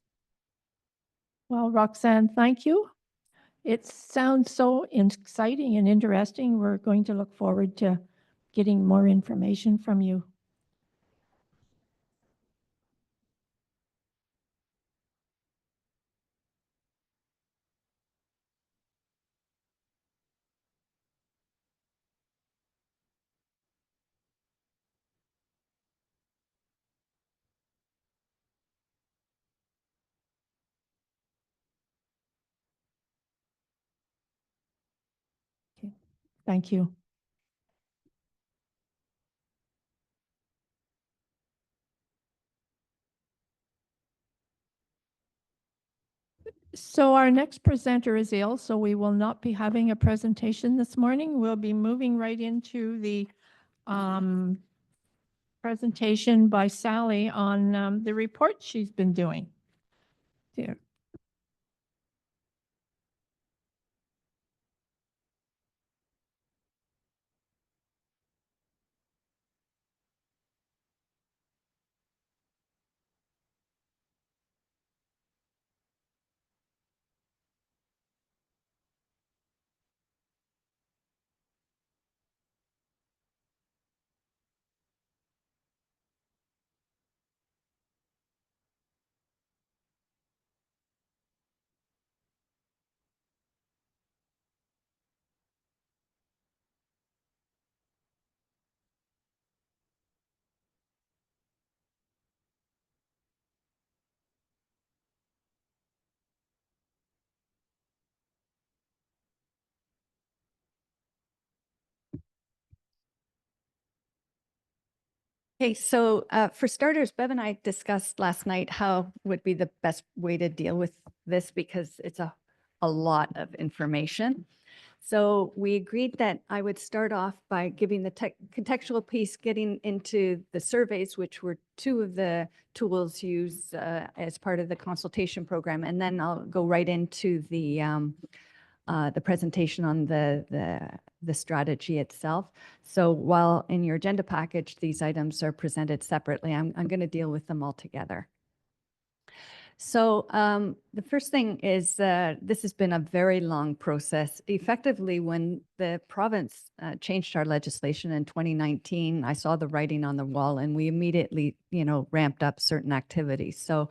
Well, Roxanne, thank you. It sounds so exciting and interesting. We're going to look forward to getting more information from you. Okay. Thank you. So our next presenter is ill, so we will not be having a presentation this morning. We'll be moving right into the presentation by Sally on the report she's been doing. There. Okay, so for starters, Bev and I discussed last night how would be the best way to deal with this because it's a lot of information. So we agreed that I would start off by giving the contextual piece, getting into the surveys, which were 2 of the tools used as part of the consultation program. And then I'll go right into the presentation on the strategy itself. So while in your agenda package, these items are presented separately, I'm going to deal with them all together. So the first thing is this has been a very long process. Effectively, when the province changed our legislation in 2019, I saw the writing on the wall and we immediately, ramped up certain activities. So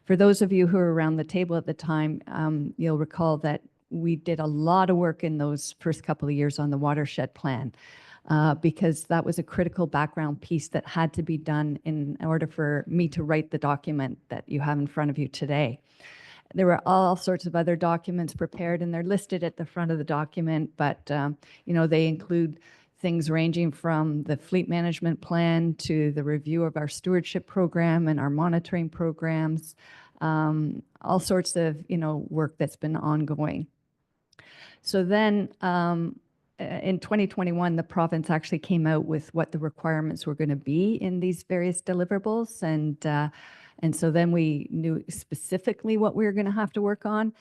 for those of you who were around the table at the time, you'll recall that we did a lot of work in those first couple of years on the watershed plan. because that was a critical background piece that had to be done in order for me to write the document that you have in front of you today. There were all sorts of other documents prepared, and they're listed at the front of the document, but they include things ranging from the fleet management plan to the review of our stewardship program and our monitoring programs, all sorts of work that's been ongoing. So then in 2021, the province actually came out with what the requirements were going to be in these various deliverables, and so then we knew specifically what we were going to have to work on.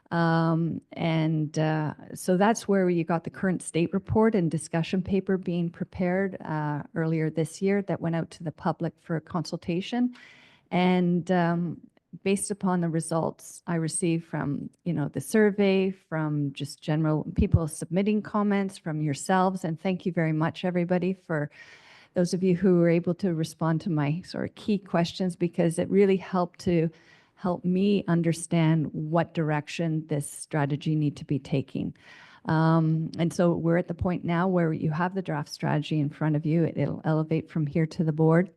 So that's where you got the current state report and discussion paper being prepared earlier this year that went out to the public for consultation. And based upon the results I received from, the survey, from just general people submitting comments, from yourselves, and thank you very much, everybody, for those of you who were able to respond to my sort of key questions, because it really helped me understand what direction this strategy need to be taking. And so we're at the point now where you have the draft strategy in front of you. It'll elevate from here to the board,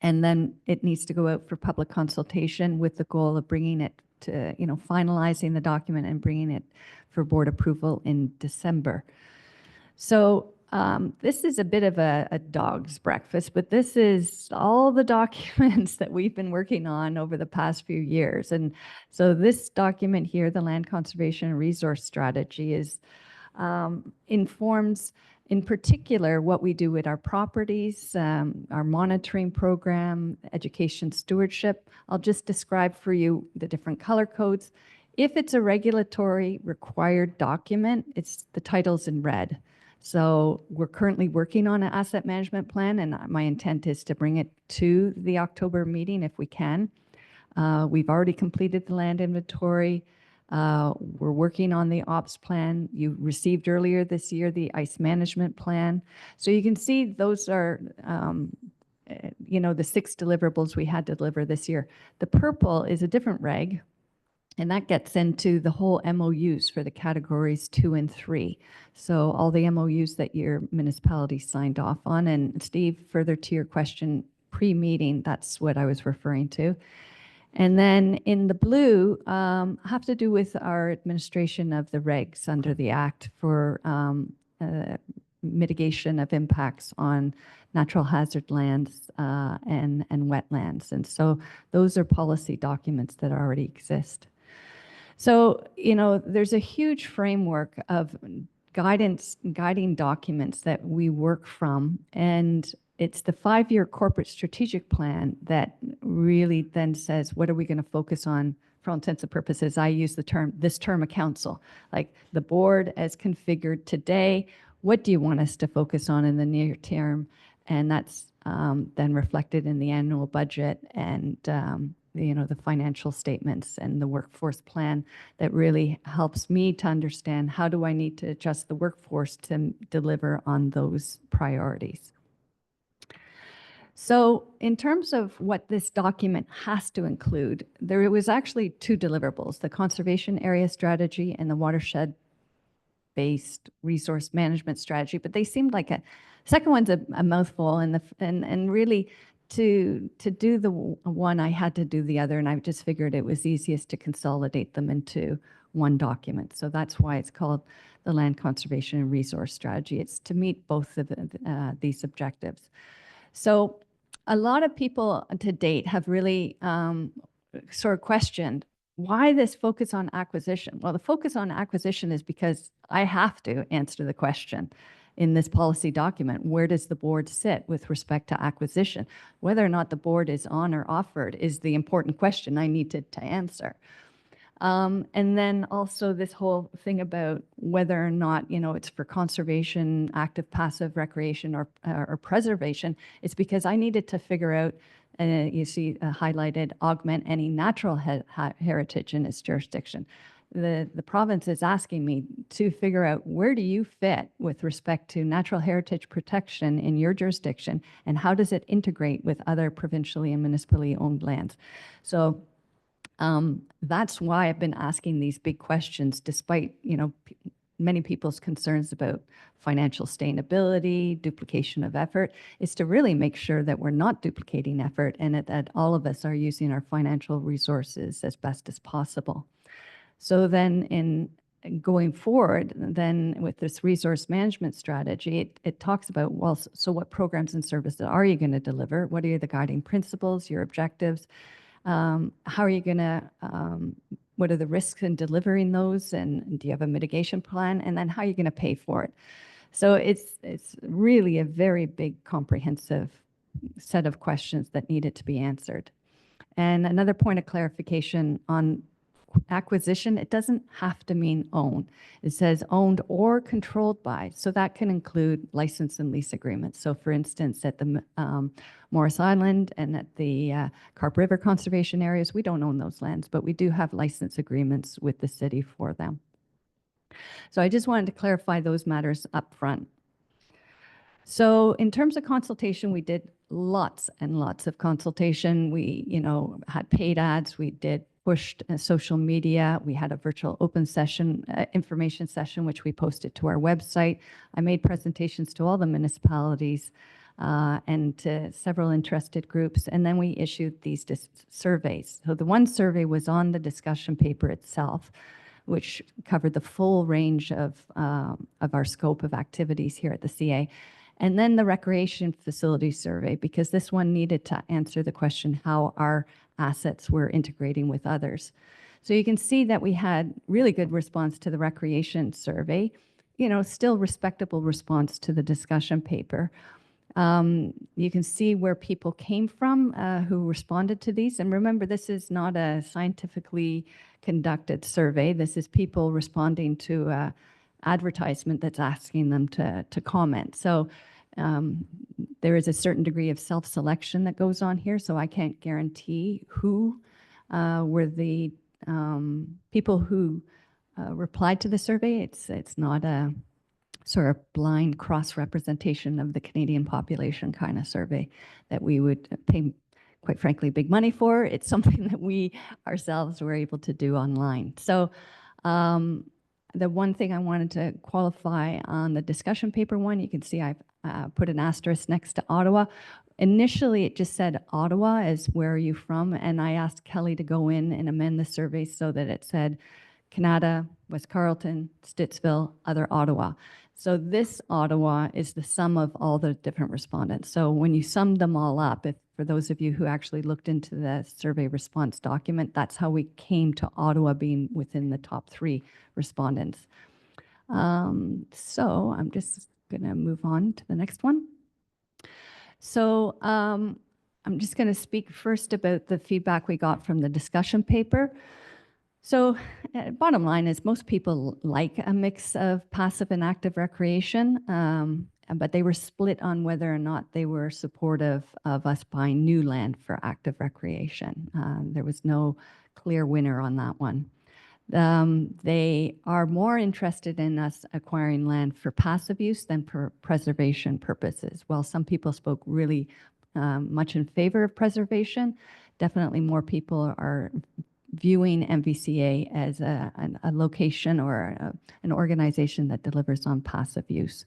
and then it needs to go out for public consultation with the goal of bringing it to, finalizing the document and bringing it for board approval in December. So this is a bit of a dog's breakfast, but this is all the documents that we've been working on over the past few years. And so this document here, the Land Conservation and Resource Strategy, informs in particular what we do with our properties, our monitoring program, education stewardship. I'll just describe for you the different color codes. If it's a regulatory required document, the title's in red. So we're currently working on an asset management plan, and my intent is to bring it to the October meeting if we can. We've already completed the land inventory. We're working on the ops plan. You received earlier this year the ice management plan. So you can see those are, the 6 deliverables we had to deliver this year. The purple is a different reg, and that gets into the whole MOUs for the categories 2 and 3. So all the MOUs that your municipality signed off on. And Steve, further to your question pre-meeting, that's what I was referring to. And then in the blue have to do with our administration of the regs under the Act for mitigation of impacts on natural hazard lands and wetlands. And so those are policy documents that already exist. So, there's a huge framework of guiding documents that we work from, and it's the 5-year corporate strategic plan that really then says, what are we going to focus on? For all intents and purposes, I use this term of council, like the board as configured today. What do you want us to focus on in the near term? And that's then reflected in the annual budget and the financial statements and the workforce plan that really helps me to understand how do I need to adjust the workforce to deliver on those priorities. So in terms of what this document has to include, there was actually 2 deliverables, the conservation area strategy and the watershed-based resource management strategy, but they seemed like a second one's a mouthful, and really to do the one, I had to do the other, and I just figured it was easiest to consolidate them into one document. So that's why it's called the Land Conservation and Resource Strategy. It's to meet both of these objectives. So a lot of people to date have really sort of questioned why this focus on acquisition. Well, the focus on acquisition is because I have to answer the question in this policy document, where does the board sit with respect to acquisition? Whether or not the board is on or offered is the important question I need to answer. And then also this whole thing about whether or not, it's for conservation, active, passive, recreation, or preservation. It's because I needed to figure out, you see highlighted, augment any natural heritage in its jurisdiction. The province is asking me to figure out where do you fit with respect to natural heritage protection in your jurisdiction, and how does it integrate with other provincially and municipally owned lands? So that's why I've been asking these big questions, despite, many people's concerns about financial sustainability, duplication of effort, is to really make sure that we're not duplicating effort and that all of us are using our financial resources as best as possible. So then in going forward, then with this resource management strategy, it talks about, well, so what programs and services are you going to deliver? What are the guiding principles, your objectives? How are you going to, what are the risks in delivering those? And do you have a mitigation plan? And then how are you going to pay for it? So it's really a very big, comprehensive set of questions that needed to be answered. And another point of clarification on acquisition, it doesn't have to mean own. It says owned or controlled by. So that can include license and lease agreements. So for instance, at the Morris Island and at the Carp River conservation areas, we don't own those lands, but we do have license agreements with the city for them. So I just wanted to clarify those matters up front. So in terms of consultation, we did lots and lots of consultation. We, had paid ads, we did pushed social media. We had a virtual open session, information session, which we posted to our website. I made presentations to all the municipalities and to several interested groups. And then we issued these surveys. So the one survey was on the discussion paper itself, which covered the full range of our scope of activities here at the CA. And then the recreation facility survey, because this one needed to answer the question how our assets were integrating with others. So you can see that we had really good response to the recreation survey, still respectable response to the discussion paper. You can see where people came from who responded to these. And remember, this is not a scientifically conducted survey. This is people responding to an advertisement that's asking them to comment. So there is a certain degree of self-selection that goes on here, so I can't guarantee who were the people who replied to the survey. It's not a sort of blind cross-representation of the Canadian population kind of survey that we would pay, quite frankly, big money for. It's something that we ourselves were able to do online. So the one thing I wanted to qualify on the discussion paper one, you can see I've put an asterisk next to Ottawa. Initially, it just said Ottawa as where are you from? And I asked Kelly to go in and amend the survey so that it said Canada, West Carleton, Stittsville, other Ottawa. So this Ottawa is the sum of all the different respondents. So when you sum them all up, for those of you who actually looked into the survey response document, that's how we came to Ottawa being within the top 3 respondents. So I'm just going to move on to the next one. So I'm just going to speak first about the feedback we got from the discussion paper. So bottom line is most people like a mix of passive and active recreation, but they were split on whether or not they were supportive of us buying new land for active recreation. There was no clear winner on that one. They are more interested in us acquiring land for passive use than for preservation purposes. While some people spoke really much in favor of preservation, definitely more people are viewing MVCA as a location or an organization that delivers on passive use.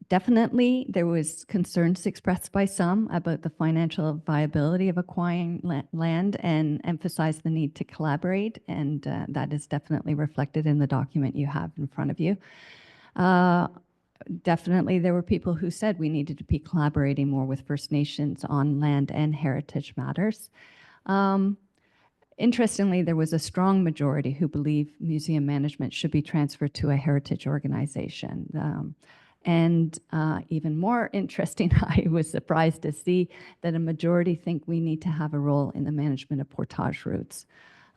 Definitely, there was concerns expressed by some about the financial viability of acquiring land and emphasized the need to collaborate, and that is definitely reflected in the document you have in front of you. Definitely, there were people who said we needed to be collaborating more with First Nations on land and heritage matters. Interestingly, there was a strong majority who believe museum management should be transferred to a heritage organization. And even more interesting, I was surprised to see that a majority think we need to have a role in the management of portage routes.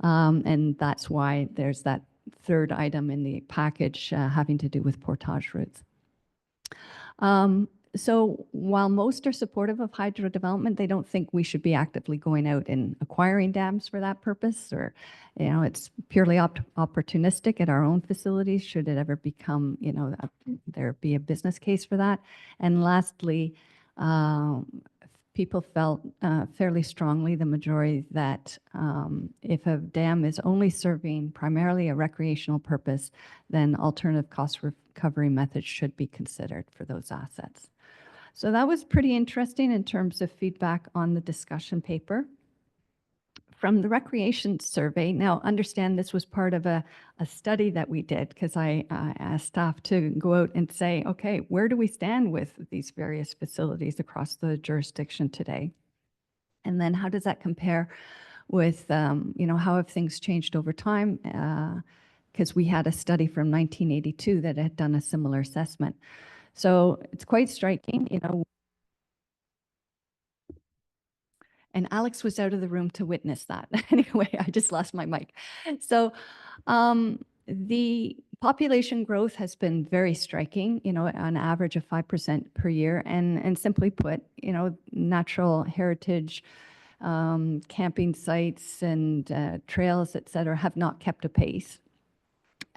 And that's why there's that third item in the package having to do with portage routes. So while most are supportive of hydro development, they don't think we should be actively going out and acquiring dams for that purpose, or, it's purely opportunistic at our own facilities should it ever become, there be a business case for that. And lastly, people felt fairly strongly, the majority, that if a dam is only serving primarily a recreational purpose, then alternative cost recovery methods should be considered for those assets. So that was pretty interesting in terms of feedback on the discussion paper. From the recreation survey, now understand this was part of a study that we did, because I asked staff to go out and say, okay, where do we stand with these various facilities across the jurisdiction today? And then how does that compare with, how have things changed over time? Because we had a study from 1982 that had done a similar assessment. So it's quite striking, and Alex was out of the room to witness that. Anyway, I just lost my mic. So the population growth has been very striking, on average of 5% per year. And simply put, natural heritage, camping sites and trails, et cetera, have not kept a pace.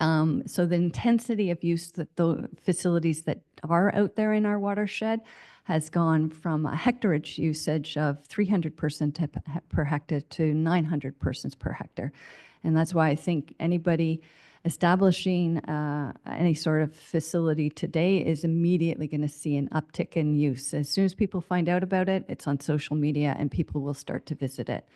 So the intensity of use that the facilities that are out there in our watershed has gone from a hectareage usage of 300 persons per hectare to 900 persons per hectare. And that's why I think anybody establishing any sort of facility today is immediately going to see an uptick in use. As soon as people find out about it, it's on social media and people will start to visit it.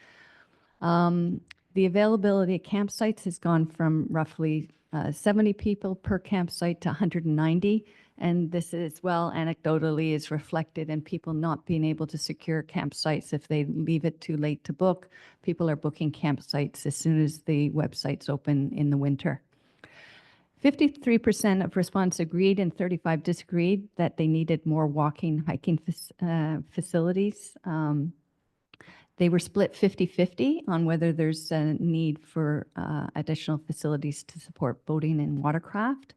The availability of campsites has gone from roughly 70 people per campsite to 190. And this is, well, anecdotally is reflected in people not being able to secure campsites if they leave it too late to book. People are booking campsites as soon as the websites open in the winter. 53% of respondents agreed and 35 disagreed that they needed more walking, hiking facilities. They were split 50-50 on whether there's a need for additional facilities to support boating and watercraft.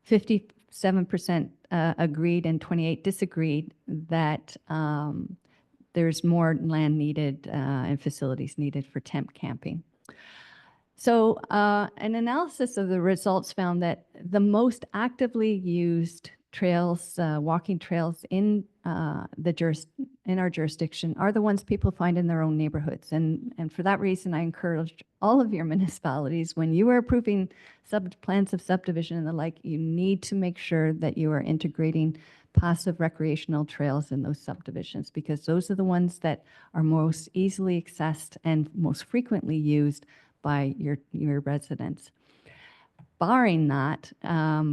57% agreed and 28 disagreed that there's more land needed and facilities needed for tent camping. So an analysis of the results found that the most actively used trails, walking trails in our jurisdiction are the ones people find in their own neighborhoods. And for that reason, I encourage all of your municipalities, when you are approving plans of subdivision and the like, you need to make sure that you are integrating passive recreational trails in those subdivisions, because those are the ones that are most easily accessed and most frequently used by your residents. Barring that,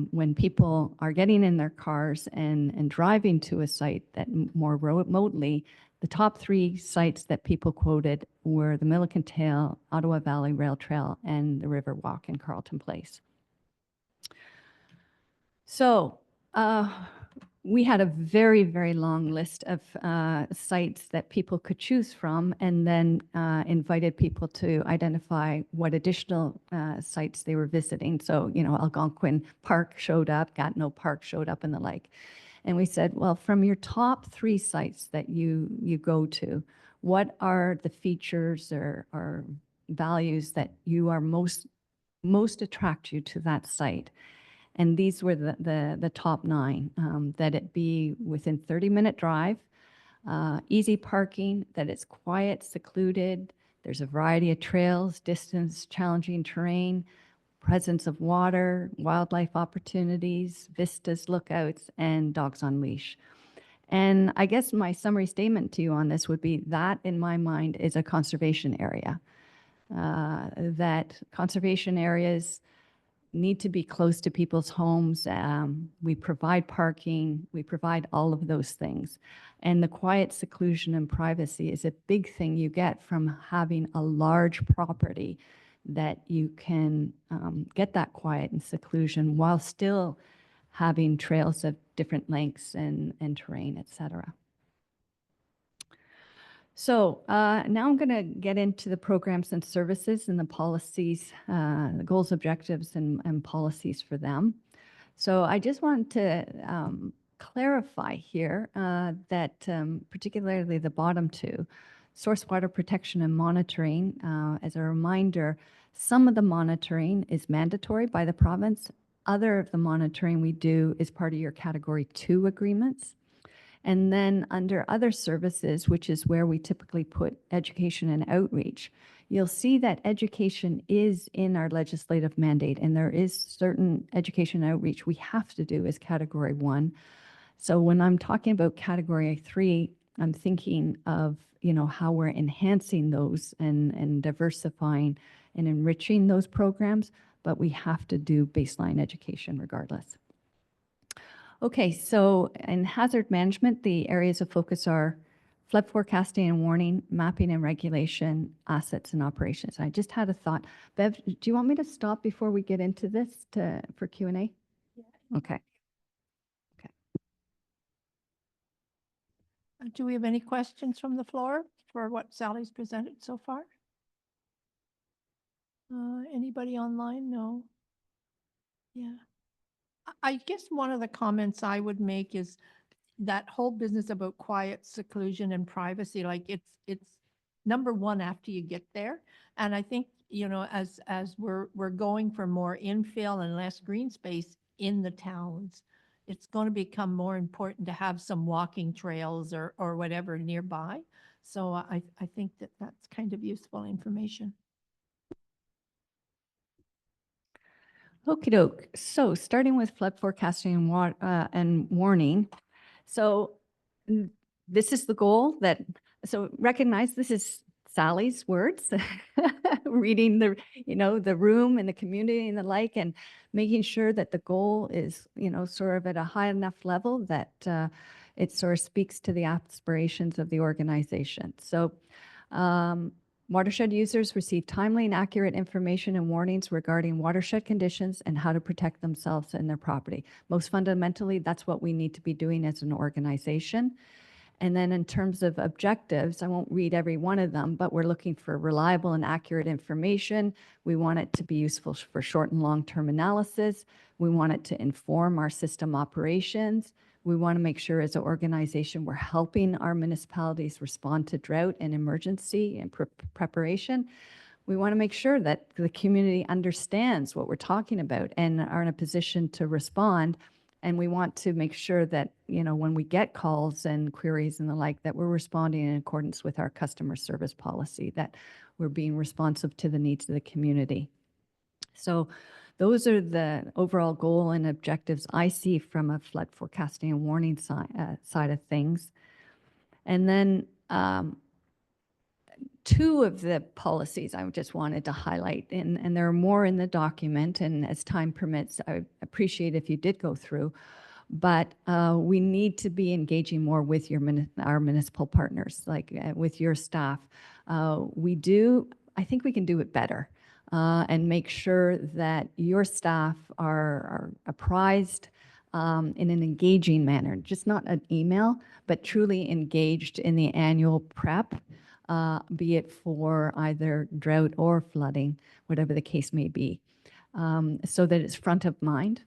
when people are getting in their cars and driving to a site that more remotely, the top 3 sites that people quoted were the Milliken Trail, Ottawa Valley Rail Trail, and the River Walk in Carleton Place. So we had a very, very long list of sites that people could choose from, and then invited people to identify what additional sites they were visiting. So, Algonquin Park showed up, Gatineau Park showed up, and the like. And we said, well, from your top 3 sites that you go to, what are the features or values that you are most attract you to that site? And these were the top 9, that it be within 30-minute drive, easy parking, that it's quiet, secluded, there's a variety of trails, distance, challenging terrain, presence of water, wildlife opportunities, vistas, lookouts, and dogs on leash. And I guess my summary statement to you on this would be that, in my mind, is a conservation area. That conservation areas need to be close to people's homes. We provide parking, we provide all of those things. And the quiet seclusion and privacy is a big thing you get from having a large property, that you can get that quiet and seclusion while still having trails of different lengths and terrain, et cetera. So now I'm going to get into the programs and services and the policies, the goals, objectives, and policies for them. So I just want to clarify here that particularly the bottom 2, source water protection and monitoring. As a reminder, some of the monitoring is mandatory by the province. Other of the monitoring we do is part of your Category 2 agreements. And then under other services, which is where we typically put education and outreach, you'll see that education is in our legislative mandate, and there is certain education and outreach we have to do as category 1. So when I'm talking about category 3, I'm thinking of, how we're enhancing those and diversifying and enriching those programs, but we have to do baseline education regardless. Okay, so in hazard management, the areas of focus are flood forecasting and warning, mapping and regulation, assets and operations. I just had a thought. Bev, do you want me to stop before we get into this for Q&A? Yeah. Okay. Do we have any questions from the floor for what Sally's presented so far? Anybody online? No. Yeah. I guess one of the comments I would make is that whole business about quiet seclusion and privacy, like it's number one after you get there. And I think, as we're going for more infill and less green space in the towns, it's going to become more important to have some walking trails or whatever nearby. So I think that that's kind of useful information. Okie doke. So starting with flood forecasting and warning. So this is the goal so recognize this is Sally's words, reading the room and the community and the like, and making sure that the goal is, sort of at a high enough level that it sort of speaks to the aspirations of the organization. So watershed users receive timely and accurate information and warnings regarding watershed conditions and how to protect themselves and their property. Most fundamentally, that's what we need to be doing as an organization. And then in terms of objectives, I won't read every one of them, but we're looking for reliable and accurate information. We want it to be useful for short and long-term analysis. We want it to inform our system operations. We want to make sure as an organization we're helping our municipalities respond to drought and emergency and preparation. We want to make sure that the community understands what we're talking about and are in a position to respond. And we want to make sure that, when we get calls and queries and the like, that we're responding in accordance with our customer service policy, that we're being responsive to the needs of the community. So those are the overall goal and objectives I see from a flood forecasting and warning side of things. And then two of the policies I just wanted to highlight, and there are more in the document, and as time permits, I appreciate if you did go through, but we need to be engaging more with our municipal partners, like with your staff. I think we can do it better and make sure that your staff are apprised in an engaging manner, just not an email, but truly engaged in the annual prep. Be it for either drought or flooding, whatever the case may be, so that it's front of mind.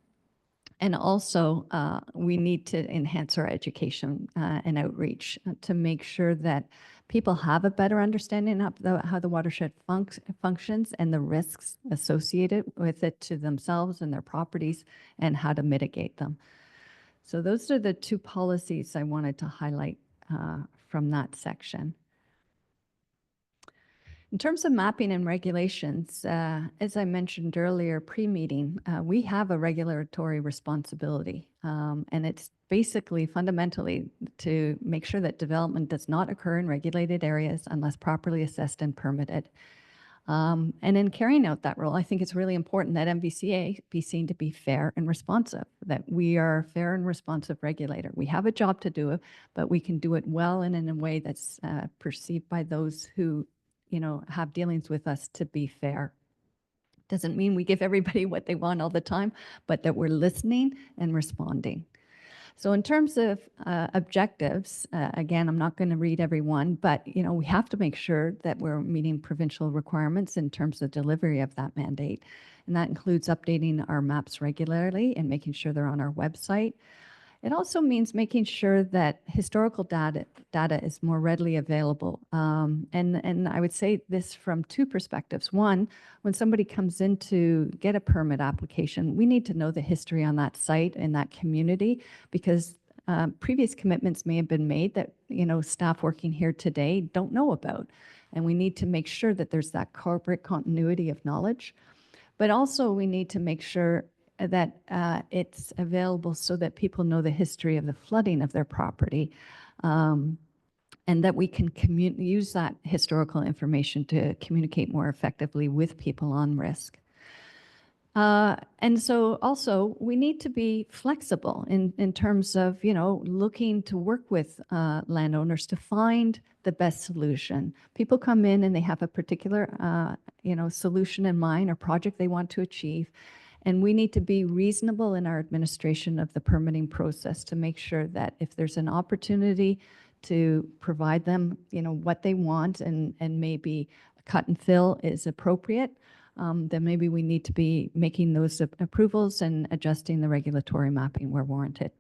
And also, we need to enhance our education and outreach to make sure that people have a better understanding of how the watershed functions and the risks associated with it to themselves and their properties and how to mitigate them. So those are the two policies I wanted to highlight from that section. In terms of mapping and regulations, as I mentioned earlier, pre-meeting, we have a regulatory responsibility, and it's basically fundamentally to make sure that development does not occur in regulated areas unless properly assessed and permitted. And in carrying out that role, I think it's really important that MVCA be seen to be fair and responsive, that we are a fair and responsive regulator. We have a job to do, but we can do it well and in a way that's perceived by those who have dealings with us to be fair. Doesn't mean we give everybody what they want all the time, but that we're listening and responding. So in terms of objectives, again, I'm not going to read every one, but we have to make sure that we're meeting provincial requirements in terms of delivery of that mandate. And that includes updating our maps regularly and making sure they're on our website. It also means making sure that historical data is more readily available. And I would say this from two perspectives. One, when somebody comes in to get a permit application, we need to know the history on that site and that community, because previous commitments may have been made that, staff working here today don't know about. And we need to make sure that there's that corporate continuity of knowledge. But also we need to make sure that it's available so that people know the history of the flooding of their property. And that we can use that historical information to communicate more effectively with people on risk. And so also we need to be flexible in terms of, looking to work with landowners to find the best solution. People come in and they have a particular, solution in mind or project they want to achieve. And we need to be reasonable in our administration of the permitting process to make sure that if there's an opportunity to provide them, what they want and maybe cut and fill is appropriate, then maybe we need to be making those approvals and adjusting the regulatory mapping where warranted.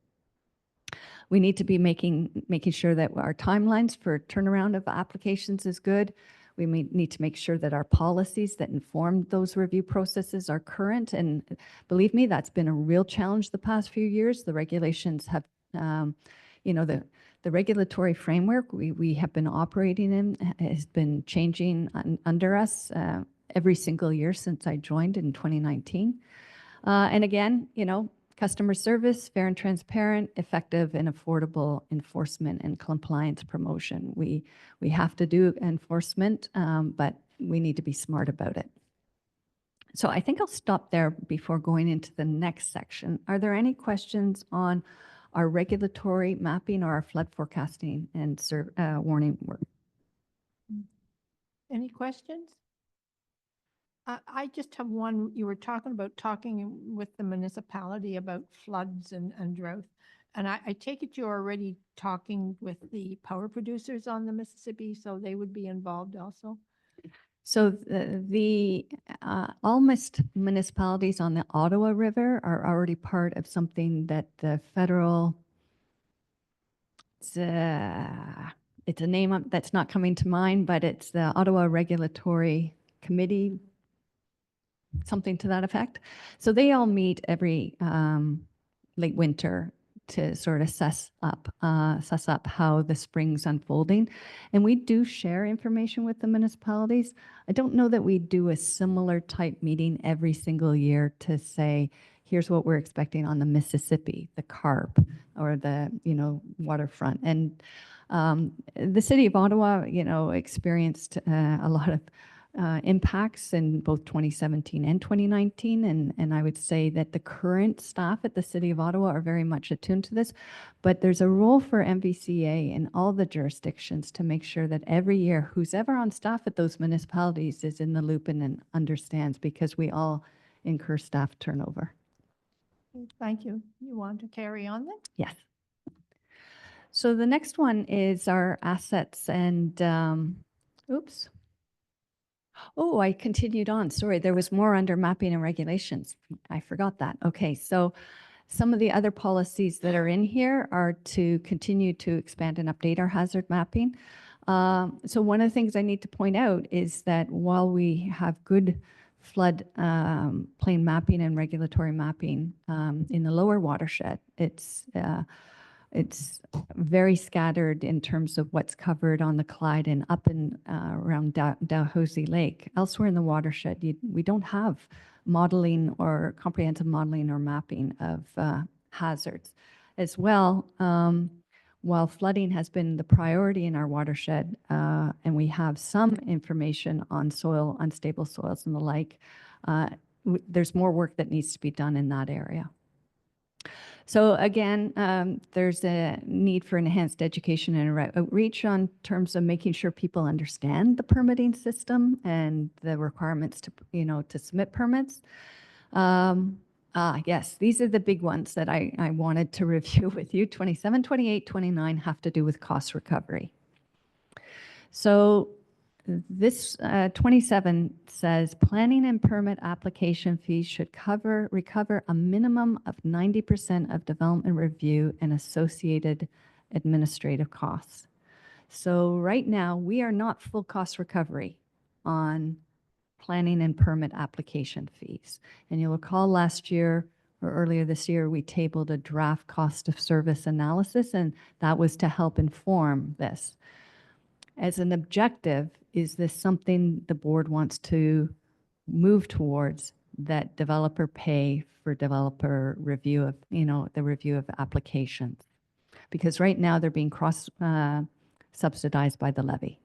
We need to be making sure that our timelines for turnaround of applications is good. We need to make sure that our policies that inform those review processes are current. And believe me, that's been a real challenge the past few years. The regulations have, the regulatory framework we have been operating in has been changing under us every single year since I joined in 2019. And again, customer service, fair and transparent, effective and affordable enforcement and compliance promotion. We have to do enforcement, but we need to be smart about it. So I think I'll stop there before going into the next section. Are there any questions on our regulatory mapping or our flood forecasting and warning work? Any questions? I just have one. You were talking with the municipality about floods and drought. And I take it you're already talking with the power producers on the Mississippi, so they would be involved also? So the almost municipalities on the Ottawa River are already part of something that the federal, it's a name that's not coming to mind, but it's the Ottawa Regulatory Committee, something to that effect. So they all meet every late winter to sort of suss up how the spring's unfolding. And we do share information with the municipalities. I don't know that we do a similar type meeting every single year to say, here's what we're expecting on the Mississippi, the CARP, or the, waterfront. And the city of Ottawa, experienced a lot of impacts in both 2017 and 2019. And I would say that the current staff at the City of Ottawa are very much attuned to this, but there's a role for MVCA in all the jurisdictions to make sure that every year, who's ever on staff at those municipalities is in the loop and understands, because we all incur staff turnover. Thank you. You want to carry on then? Yes. So the next one is our assets and, oops. Oh, I continued on. Sorry, there was more under mapping and regulations. I forgot that. Okay, so some of the other policies that are in here are to continue to expand and update our hazard mapping. So one of the things I need to point out is that while we have good flood plain mapping and regulatory mapping in the lower watershed, it's very scattered in terms of what's covered on the Clyde and up and around Dalhousie Lake. Elsewhere in the watershed, we don't have modeling or comprehensive modeling or mapping of hazards. As well, while flooding has been the priority in our watershed, and we have some information on soil, unstable soils and the like, there's more work that needs to be done in that area. So again, there's a need for enhanced education and outreach on terms of making sure people understand the permitting system and the requirements to, to submit permits. Yes, these are the big ones that I wanted to review with you. 27, 28, 29 have to do with cost recovery. So this 27 says planning and permit application fees should recover a minimum of 90% of development review and associated administrative costs. So right now we are not full cost recovery on planning and permit application fees. And you'll recall last year or earlier this year, we tabled a draft cost of service analysis, and that was to help inform this. As an objective, is this something the board wants to move towards, that developer pay for developer review of, the review of applications? Because right now they're being cross subsidized by the levy.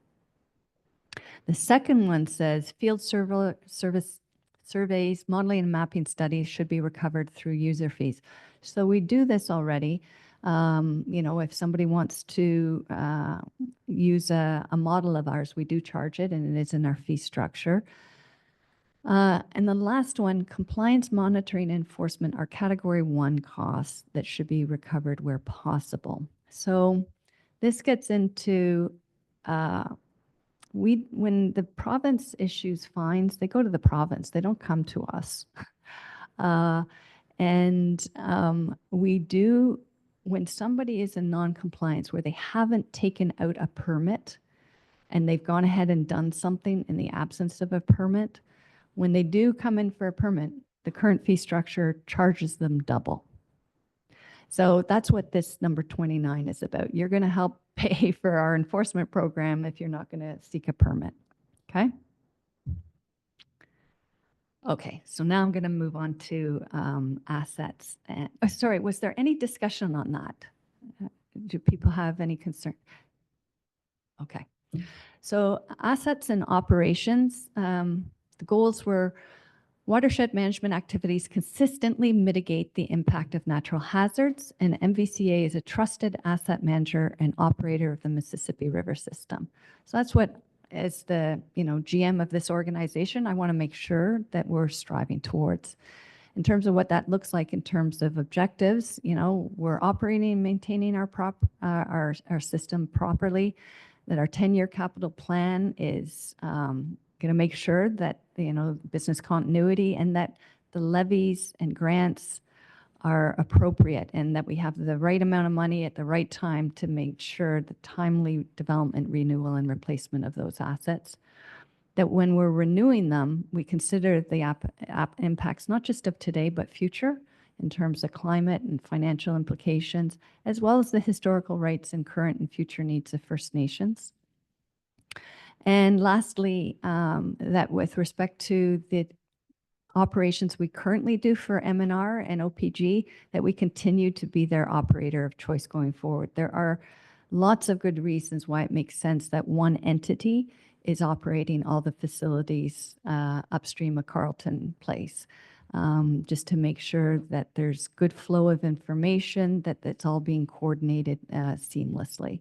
The second one says field service surveys, modeling and mapping studies should be recovered through user fees. So we do this already. If somebody wants to use a model of ours, we do charge it, and it is in our fee structure. And the last one, compliance monitoring enforcement, are category 1 costs that should be recovered where possible. So this gets into when the province issues fines, they go to the province. They don't come to us. We do, when somebody is in non-compliance where they haven't taken out a permit and they've gone ahead and done something in the absence of a permit, when they do come in for a permit, the current fee structure charges them double. So that's what this number 29 is about. You're going to help pay for our enforcement program if you're not going to seek a permit. Okay? Okay, so now I'm going to move on to assets. Sorry, was there any discussion on that? Do people have any concern? Okay. So assets and operations, the goals were watershed management activities consistently mitigate the impact of natural hazards, and MVCA is a trusted asset manager and operator of the Mississippi River system. So that's what, as the GM of this organization, I want to make sure that we're striving towards. In terms of what that looks like in terms of objectives, we're operating and maintaining our system properly, that our 10-year capital plan is going to make sure that business continuity and that the levies and grants are appropriate, and that we have the right amount of money at the right time to make sure the timely development, renewal, and replacement of those assets. That when we're renewing them, we consider the impacts not just of today but future in terms of climate and financial implications, as well as the historical rights and current and future needs of First Nations. And lastly, that with respect to the operations we currently do for M&R and OPG, that we continue to be their operator of choice going forward. There are lots of good reasons why it makes sense that one entity is operating all the facilities upstream of Carleton Place, just to make sure that there's good flow of information, that it's all being coordinated seamlessly.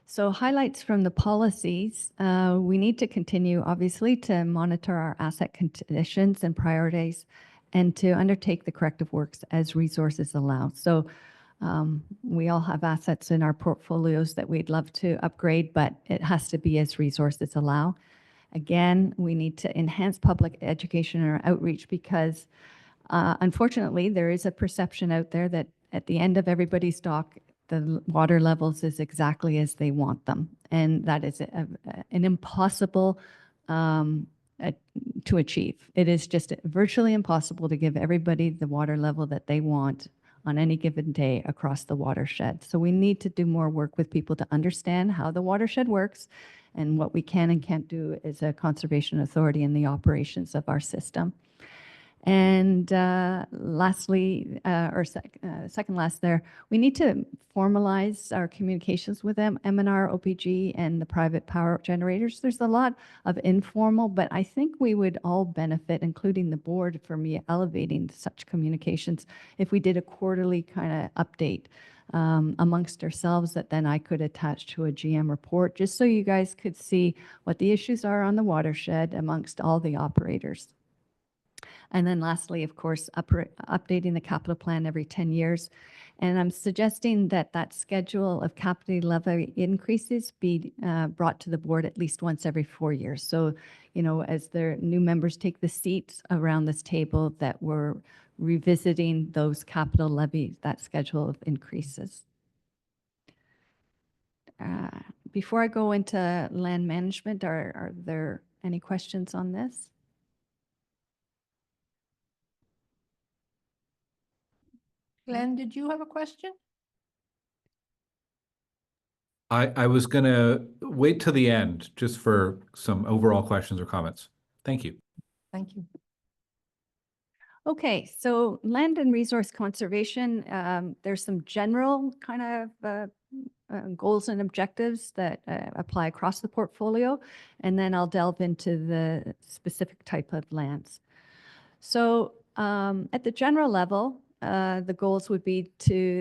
So highlights from the policies, we need to continue, obviously, to monitor our asset conditions and priorities, and to undertake the corrective works as resources allow. So we all have assets in our portfolios that we'd love to upgrade, but it has to be as resources allow. Again, we need to enhance public education and outreach, because unfortunately, there is a perception out there that at the end of everybody's dock, the water levels is exactly as they want them. And that is an impossible to achieve. It is just virtually impossible to give everybody the water level that they want on any given day across the watershed. So we need to do more work with people to understand how the watershed works and what we can and can't do as a conservation authority in the operations of our system. And lastly, second last there, we need to formalize our communications with them, M&R, OPG, and the private power generators. There's a lot of informal, but I think we would all benefit, including the board, for me elevating such communications if we did a quarterly kind of update amongst ourselves that then I could attach to a GM report, just so you guys could see what the issues are on the watershed amongst all the operators. And then lastly, of course, updating the capital plan every 10 years. And I'm suggesting that that schedule of capital levy increases be brought to the board at least once every 4 years. So, as the new members take the seats around this table, that we're revisiting those capital levies, that schedule of increases. Before I go into land management, are there any questions on this? Glenn, did you have a question? I was gonna wait till the end just for some overall questions or comments. Thank you. Thank you. Okay, so land and resource conservation, there's some general kind of goals and objectives that apply across the portfolio, and then I'll delve into the specific type of lands. So at the general level, the goals would be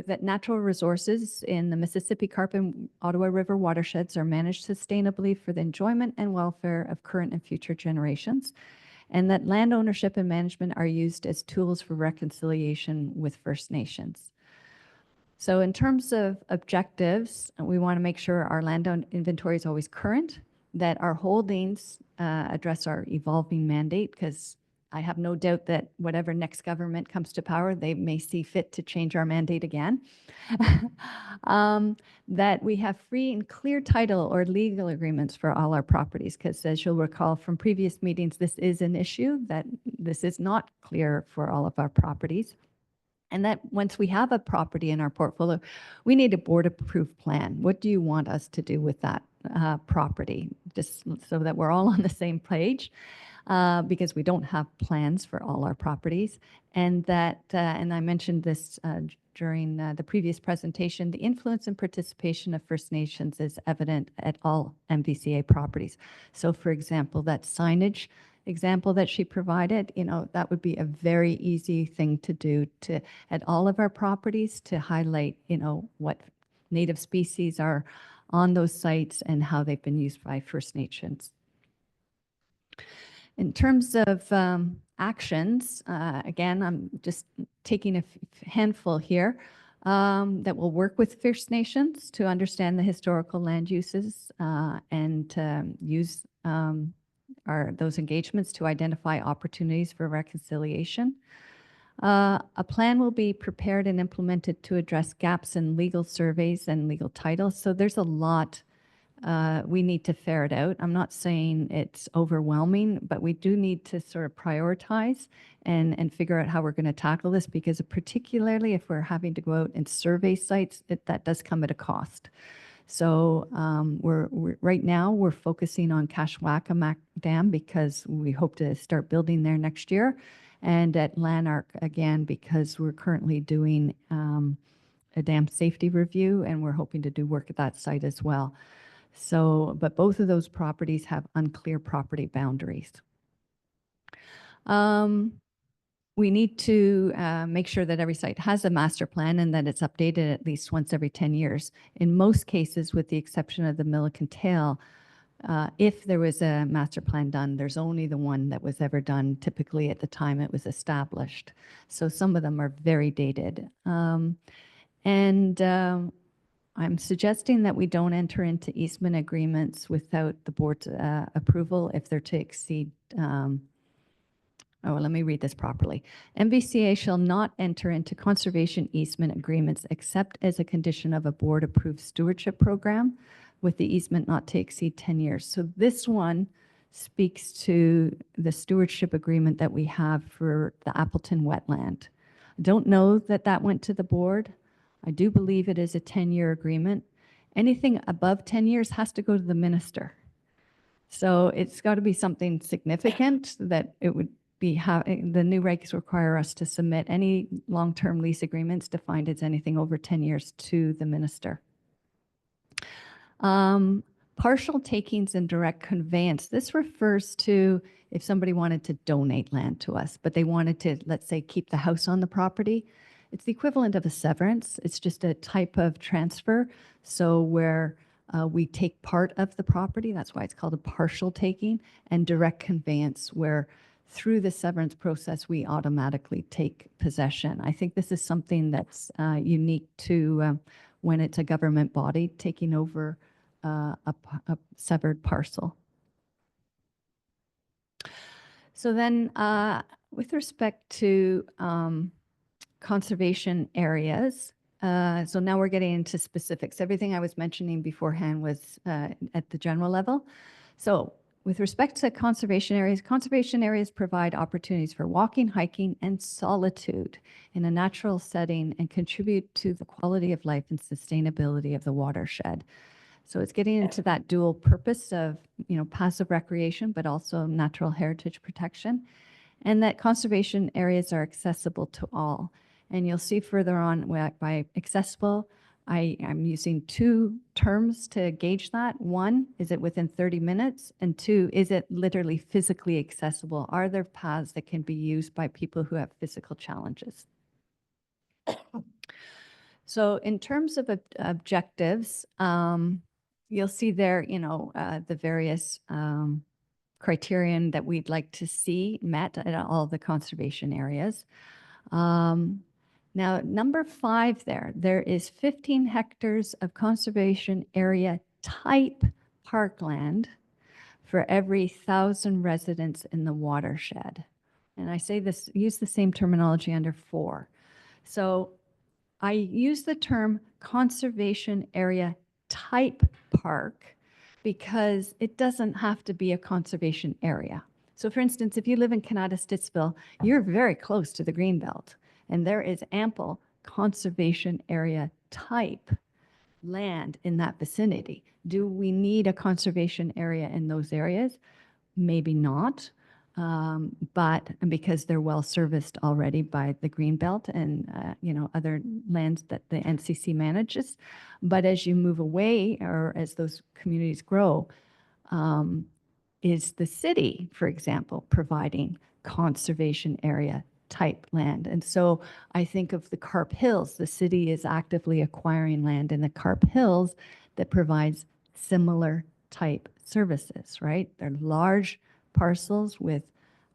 that natural resources in the Mississippi Carp and Ottawa River watersheds are managed sustainably for the enjoyment and welfare of current and future generations, and that land ownership and management are used as tools for reconciliation with First Nations. So in terms of objectives, we want to make sure our land inventory is always current, that our holdings address our evolving mandate, because I have no doubt that whatever next government comes to power, they may see fit to change our mandate again. That we have free and clear title or legal agreements for all our properties, because as you'll recall from previous meetings, this is an issue, that this is not clear for all of our properties. And that once we have a property in our portfolio, we need a board-approved plan. What do you want us to do with that property? Just so that we're all on the same page. Because we don't have plans for all our properties. And that, and I mentioned this during the previous presentation, the influence and participation of First Nations is evident at all MVCA properties. So for example, that signage example that she provided, that would be a very easy thing to do at all of our properties to highlight, what native species are on those sites and how they've been used by First Nations. In terms of actions, again, I'm just taking a handful here that will work with First Nations to understand the historical land uses and use those engagements to identify opportunities for reconciliation. A plan will be prepared and implemented to address gaps in legal surveys and legal titles. So there's a lot we need to ferret out. I'm not saying it's overwhelming, but we do need to sort of prioritize and figure out how we're going to tackle this, because particularly if we're having to go out and survey sites, that does come at a cost. So right now we're focusing on Kashwakamak Dam because we hope to start building there next year, and at Lanark again because we're currently doing a dam safety review and we're hoping to do work at that site as well. So, but both of those properties have unclear property boundaries. We need to make sure that every site has a master plan and that it's updated at least once every 10 years. In most cases, with the exception of the Milliken Tail, if there was a master plan done, there's only the one that was ever done, typically at the time it was established. So some of them are very dated. I'm suggesting that we don't enter into easement agreements without the board's approval if they're to exceed, let me read this properly. MVCA shall not enter into conservation easement agreements except as a condition of a board-approved stewardship program with the easement not to exceed 10 years. So this one speaks to the stewardship agreement that we have for the Appleton wetland. I don't know that that went to the board. I do believe it is a 10-year agreement. Anything above 10 years has to go to the minister. So it's got to be something significant that it would be the new regs require us to submit any long-term lease agreements defined as anything over 10 years to the minister. Partial takings and direct conveyance. This refers to if somebody wanted to donate land to us, but they wanted to, let's say, keep the house on the property. It's the equivalent of a severance. It's just a type of transfer. So where we take part of the property, that's why it's called a partial taking, and direct conveyance, where through the severance process, we automatically take possession. I think this is something that's unique to when it's a government body taking over a severed parcel. So then with respect to conservation areas, so now we're getting into specifics. Everything I was mentioning beforehand was at the general level. So with respect to conservation areas provide opportunities for walking, hiking, and solitude in a natural setting and contribute to the quality of life and sustainability of the watershed. So it's getting into that dual purpose of, passive recreation, but also natural heritage protection, and that conservation areas are accessible to all. And you'll see further on by accessible, I'm using two terms to gauge that. One, is it within 30 minutes? And two, is it literally physically accessible? Are there paths that can be used by people who have physical challenges? So in terms of objectives, you'll see there, the various criterion that we'd like to see met at all the conservation areas. Now, number 5 there is 15 hectares of conservation area type parkland for every 1,000 residents in the watershed. And I say this, use the same terminology under 4. So I use the term conservation area type park because it doesn't have to be a conservation area. So for instance, if you live in Canada-Stittsville, you're very close to the Greenbelt, and there is ample conservation area type land in that vicinity. Do we need a conservation area in those areas? Maybe not, but because they're well serviced already by the Greenbelt and other lands that the NCC manages. But as you move away, or as those communities grow, is the city, for example, providing conservation area type land? And so I think of the Carp Hills. The city is actively acquiring land in the Carp Hills that provides similar type services, right? They're large parcels with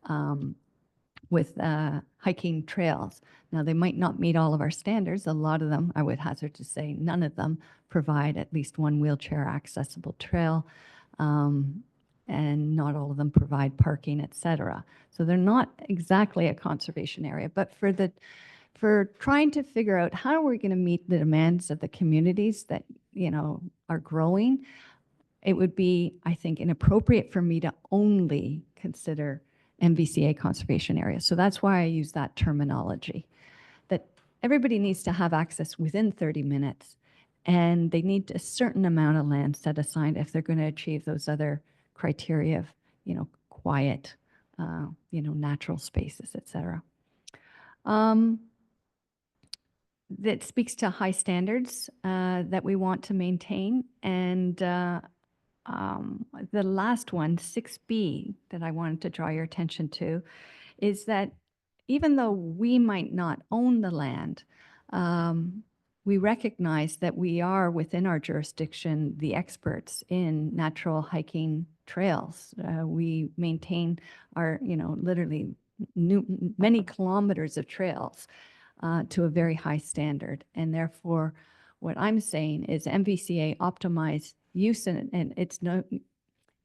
hiking trails. Now, they might not meet all of our standards. A lot of them, I would hazard to say, none of them provide at least one wheelchair accessible trail, and not all of them provide parking, et cetera. So they're not exactly a conservation area, but for trying to figure out how are we going to meet the demands of the communities that, are growing, it would be, I think, inappropriate for me to only consider MVCA conservation areas. So that's why I use that terminology, that everybody needs to have access within 30 minutes, and they need a certain amount of land set aside if they're going to achieve those other criteria of, quiet, natural spaces, et cetera. That speaks to high standards that we want to maintain. And the last one, 6B, that I wanted to draw your attention to, is that even though we might not own the land, we recognize that we are within our jurisdiction the experts in natural hiking trails. We maintain our, literally many kilometers of trails to a very high standard. And therefore, what I'm saying is MVCA optimize use and it's no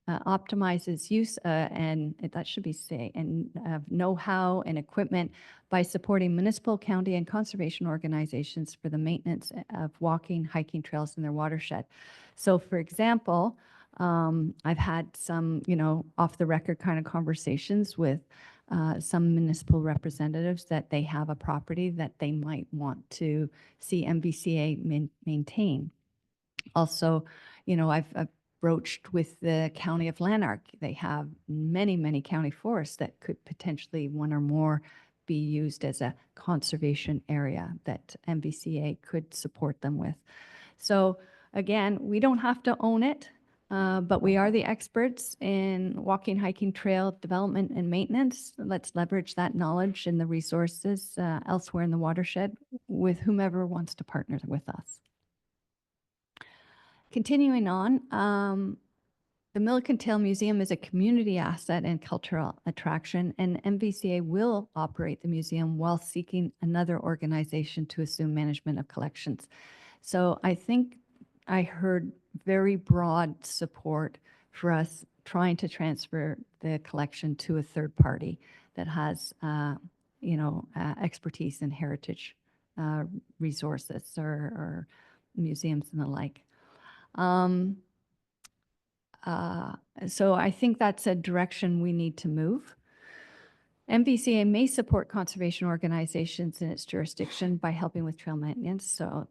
optimizes use and that should be say and know-how and equipment by supporting municipal, county, and conservation organizations for the maintenance of walking, hiking trails in their watershed. So, for example, I've had some, off the record kind of conversations with some municipal representatives that they have a property that they might want to see MVCA maintain. Also, I've broached with the County of Lanark. They have many, many county forests that could potentially, one or more, be used as a conservation area that MVCA could support them with. So again, we don't have to own it, but we are the experts in walking, hiking, trail development and maintenance. Let's leverage that knowledge and the resources elsewhere in the watershed with whomever wants to partner with us. Continuing on, the Milliken Tail Museum is a community asset and cultural attraction, and MVCA will operate the museum while seeking another organization to assume management of collections. So I think I heard very broad support for us trying to transfer the collection to a third party that has, expertise in heritage resources or museums and the like. So I think that's a direction we need to move. MVCA may support conservation organizations in its jurisdiction by helping with trail maintenance. So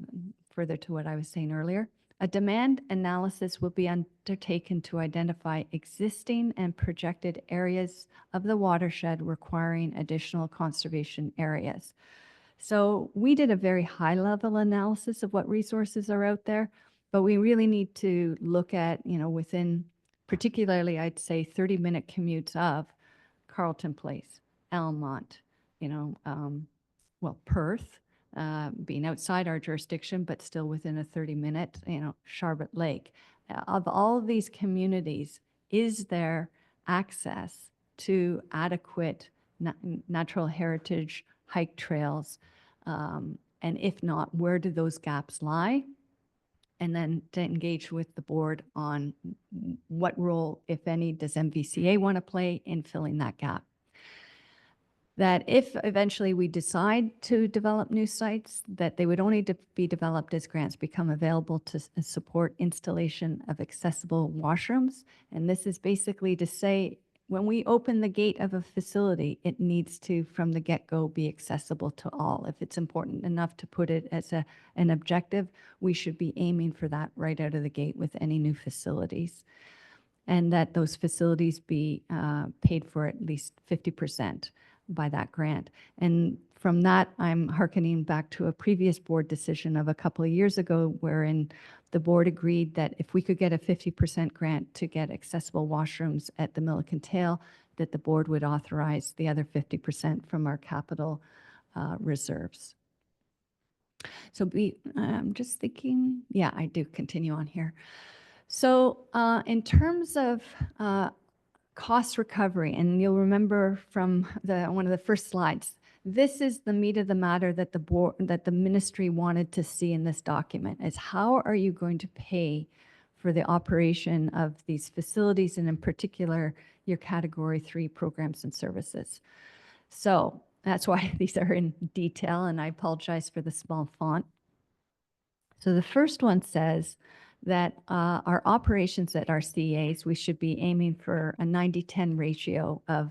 further to what I was saying earlier, a demand analysis will be undertaken to identify existing and projected areas of the watershed requiring additional conservation areas. So we did a very high level analysis of what resources are out there, but we really need to look at, within particularly, I'd say 30-minute commutes of Carleton Place, Elmont, Perth, being outside our jurisdiction, but still within a 30-minute, Charlotte Lake. Of all of these communities, is there access to adequate natural heritage hike trails? And if not, where do those gaps lie? And then to engage with the board on what role, if any, does MVCA want to play in filling that gap? That if eventually we decide to develop new sites, that they would only be developed as grants become available to support installation of accessible washrooms. And this is basically to say, when we open the gate of a facility, it needs to, from the get-go, be accessible to all. If it's important enough to put it as an objective, we should be aiming for that right out of the gate with any new facilities. And that those facilities be paid for at least 50% by that grant. And from that, I'm hearkening back to a previous board decision of a couple of years ago, wherein the board agreed that if we could get a 50% grant to get accessible washrooms at the Milliken Tail, that the board would authorize the other 50% from our capital reserves. So I'm just thinking, yeah, I do continue on here. So in terms of cost recovery, and you'll remember from one of the first slides, this is the meat of the matter that the ministry wanted to see in this document, is how are you going to pay for the operation of these facilities, and in particular, your Category 3 programs and services. So that's why these are in detail, and I apologize for the small font. So the first one says that our operations at our CEAs, we should be aiming for a 90-10 ratio of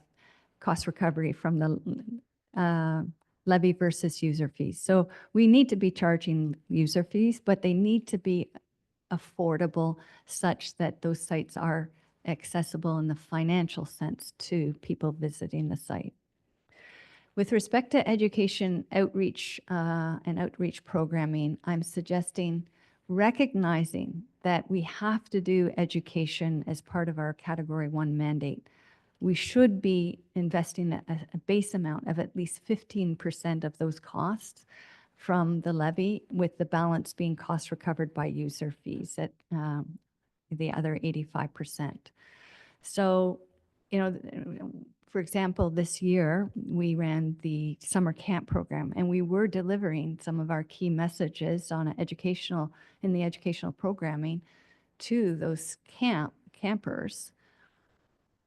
cost recovery from the levy versus user fees. So we need to be charging user fees, but they need to be affordable such that those sites are accessible in the financial sense to people visiting the site. With respect to education outreach and outreach programming, I'm suggesting recognizing that we have to do education as part of our Category 1 mandate. We should be investing a base amount of at least 15% of those costs from the levy, with the balance being cost recovered by user fees at the other 85%. So, for example, this year we ran the summer camp program, and we were delivering some of our key messages on in the educational programming to those campers.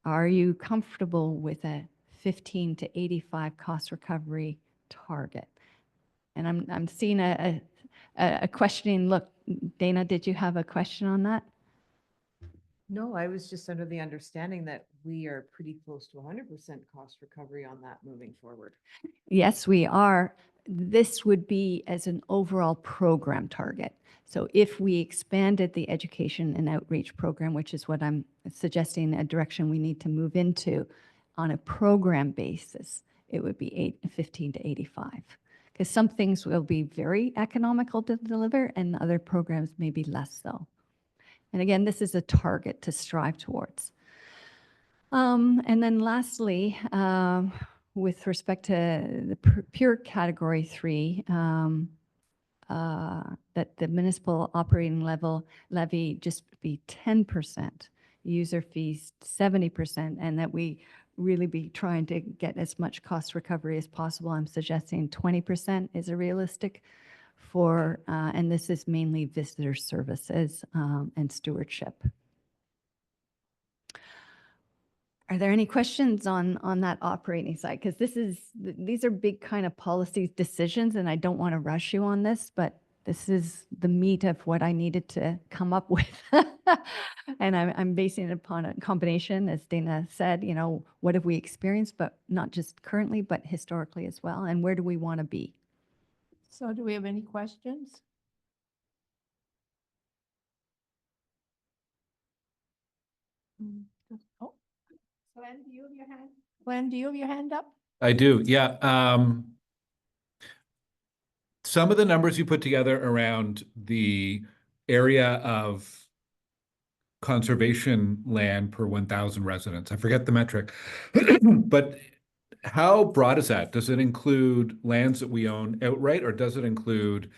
Are you comfortable with a 15 to 85 cost recovery target? And I'm seeing a questioning look. Dana, did you have a question on that? No, I was just under the understanding that we are pretty close to 100% cost recovery on that moving forward. Yes, we are. This would be as an overall program target. So if we expanded the education and outreach program, which is what I'm suggesting, a direction we need to move into on a program basis, it would be 15 to 85. Because some things will be very economical to deliver and other programs may be less so. And again, this is a target to strive towards. And then lastly, with respect to the pure Category 3, that the municipal operating levy just be 10%, user fees 70%, and that we really be trying to get as much cost recovery as possible. I'm suggesting 20% is a realistic for, and this is mainly visitor services and stewardship. Are there any questions on that operating side? Because these are big kind of policy decisions, and I don't want to rush you on this, but this is the meat of what I needed to come up with. And I'm basing it upon a combination, as Dana said, you know, what have we experienced, but not just currently, but historically as well, and where do we want to be? So do we have any questions? Oh, Glenn, do you have your hand? Glenn, do you have your hand up? I do, yeah. Some of the numbers you put together around the area of conservation land per 1,000 residents, I forget the metric, but how broad is that? Does it include lands that we own outright, or does it include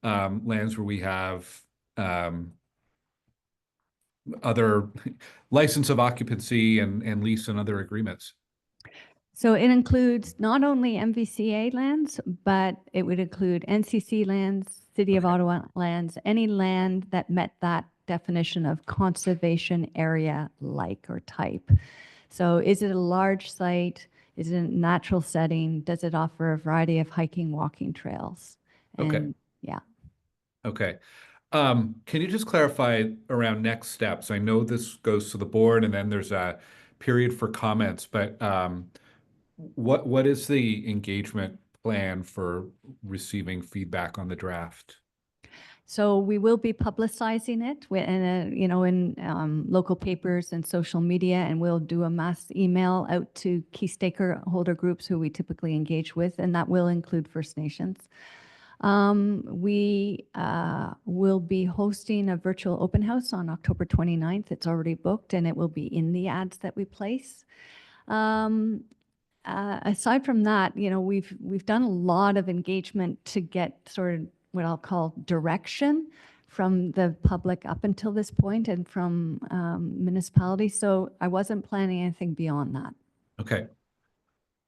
lands where we have other license of occupancy and lease and other agreements? So it includes not only MVCA lands, but it would include NCC lands, City of Okay. Ottawa lands, any land that met that definition of conservation area like or type. So is it a large site? Is it a natural setting? Does it offer a variety of hiking, walking trails? Okay. And yeah. Okay. Can you just clarify around next steps? I know this goes to the board and then there's a period for comments, but what is the engagement plan for receiving feedback on the draft? So we will be publicizing it in local papers and social media, and we'll do a mass email out to key stakeholder groups who we typically engage with, and that will include First Nations. We will be hosting a virtual open house on October 29th. It's already booked, and it will be in the ads that we place. Aside from that, you know, we've done a lot of engagement to get sort of what I'll call direction from the public up until this point and from municipalities. So I wasn't planning anything beyond that. Okay.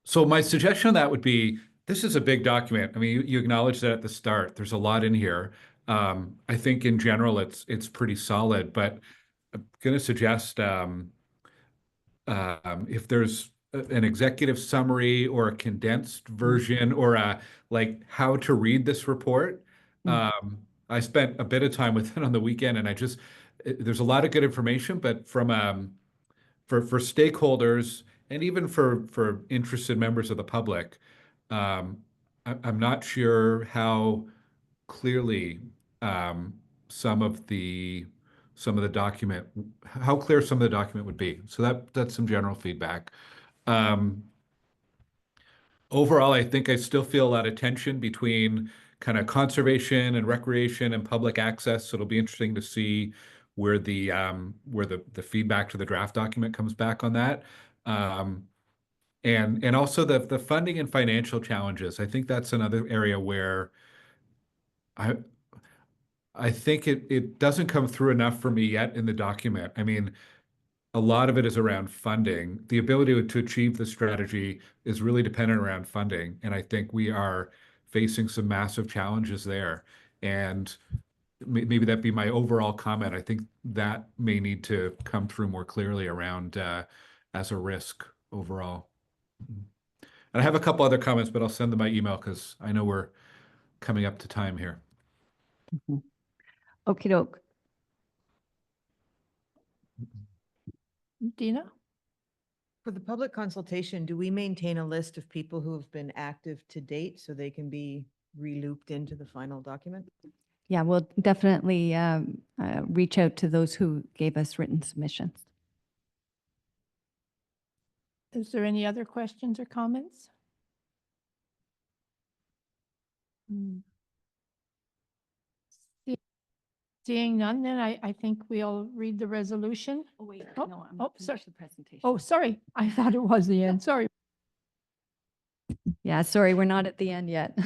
So my suggestion on that would be, this is a big document. I mean, you acknowledged that at the start. There's a lot in here. I think in general, it's pretty solid, but I'm going to suggest if there's an executive summary or a condensed version or a like how to read this report. I spent a bit of time with it on the weekend, and there's a lot of good information, but from for stakeholders and even for interested members of the public, I'm not sure how clearly some of the document, how clear some of the document would be. So that's some general feedback. Overall, I think I still feel a lot of tension between kind of conservation and recreation and public access. So it'll be interesting to see where the feedback to the draft document comes back on that. And also the funding and financial challenges. I think that's another area where I think it doesn't come through enough for me yet in the document. I mean, a lot of it is around funding. The ability to achieve the strategy is really dependent around funding. And I think we are facing some massive challenges there. And maybe that'd be my overall comment. I think that may need to come through more clearly around as a risk overall. And I have a couple other comments, but I'll send them by email because I know we're coming up to time here. Okie doke. Dina? For the public consultation, do we maintain a list of people who have been active to date so they can be re-looped into the final document? Yeah, we'll definitely reach out to those who gave us written submissions. Is there any other questions or comments? Seeing none, then I think we'll read the resolution. Oh, wait, Oh, no, I'm oh, not sorry. finished the presentation. Oh, sorry. I thought it was the end. Sorry. Yeah, sorry, we're not at the end yet.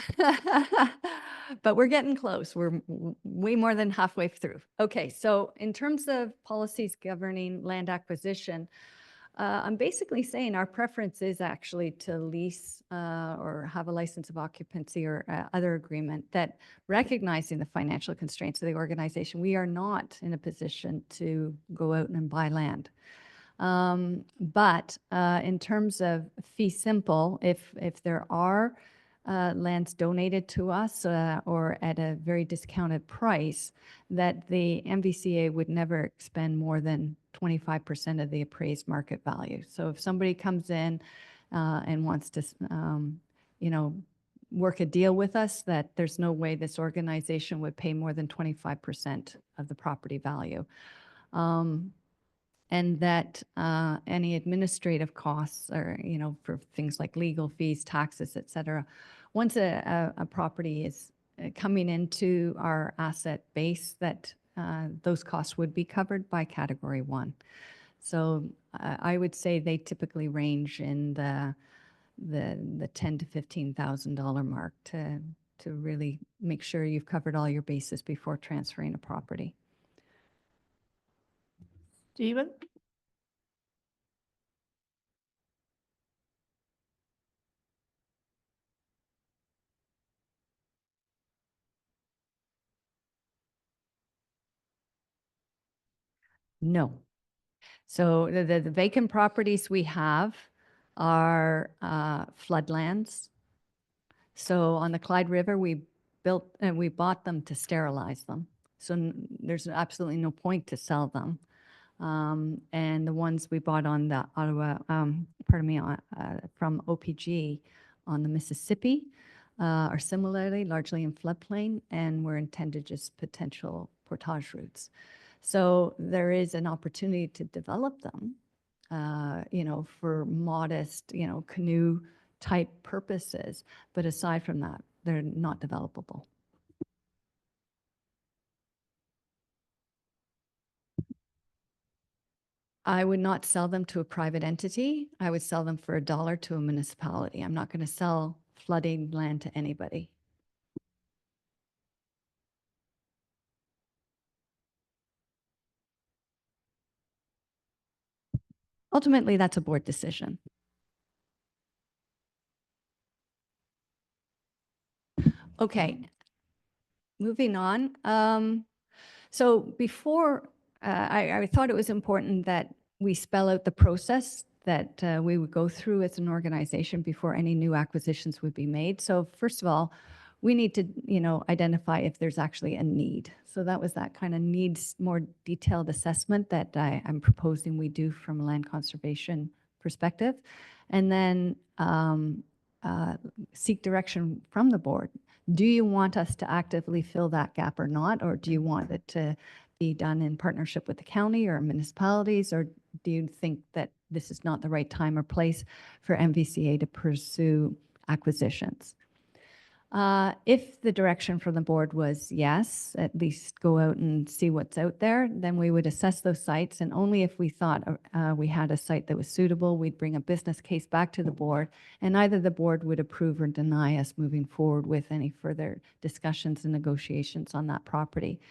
But we're getting close. We're way more than halfway through. Okay, so in terms of policies governing land acquisition, I'm basically saying our preference is actually to lease or have a license of occupancy or other agreement that recognizing the financial constraints of the organization, we are not in a position to go out and buy land. But in terms of fee simple, if there are lands donated to us or at a very discounted price, that the MVCA would never expend more than 25% of the appraised market value. So if somebody comes in and wants to, you know, work a deal with us, that there's no way this organization would pay more than 25% of the property value. And that any administrative costs or, you know, for things like legal fees, taxes, et cetera, once a property is coming into our asset base, that those costs would be covered by Category 1. So I would say they typically range in the $10,000 to $15,000 mark to really make sure you've covered all your bases before transferring a property. Stephen? No. So the vacant properties we have are floodlands. So on the Clyde River, we built and we bought them to sterilize them. So there's absolutely no point to sell them. And the ones we bought on the Ottawa, from OPG on the Mississippi are similarly largely in floodplain and were intended just potential portage routes. So there is an opportunity to develop them, you know, for modest, you know, canoe type purposes. But aside from that, they're not developable. I would not sell them to a private entity. I would sell them for $1 to a municipality. I'm not going to sell flooding land to anybody. Ultimately, that's a board decision. Okay, moving on. So before, I thought it was important that we spell out the process that we would go through as an organization before any new acquisitions would be made. So first of all, we need to, you know, identify if there's actually a need. So that was that kind of needs more detailed assessment that I'm proposing we do from a land conservation perspective. And then seek direction from the board. Do you want us to actively fill that gap or not? Or do you want it to be done in partnership with the county or municipalities? Or do you think that this is not the right time or place for MVCA to pursue acquisitions? If the direction from the board was yes, at least go out and see what's out there, then we would assess those sites. And only if we thought we had a site that was suitable, we'd bring a business case back to the board. And either the board would approve or deny us moving forward with any further discussions and negotiations on that property.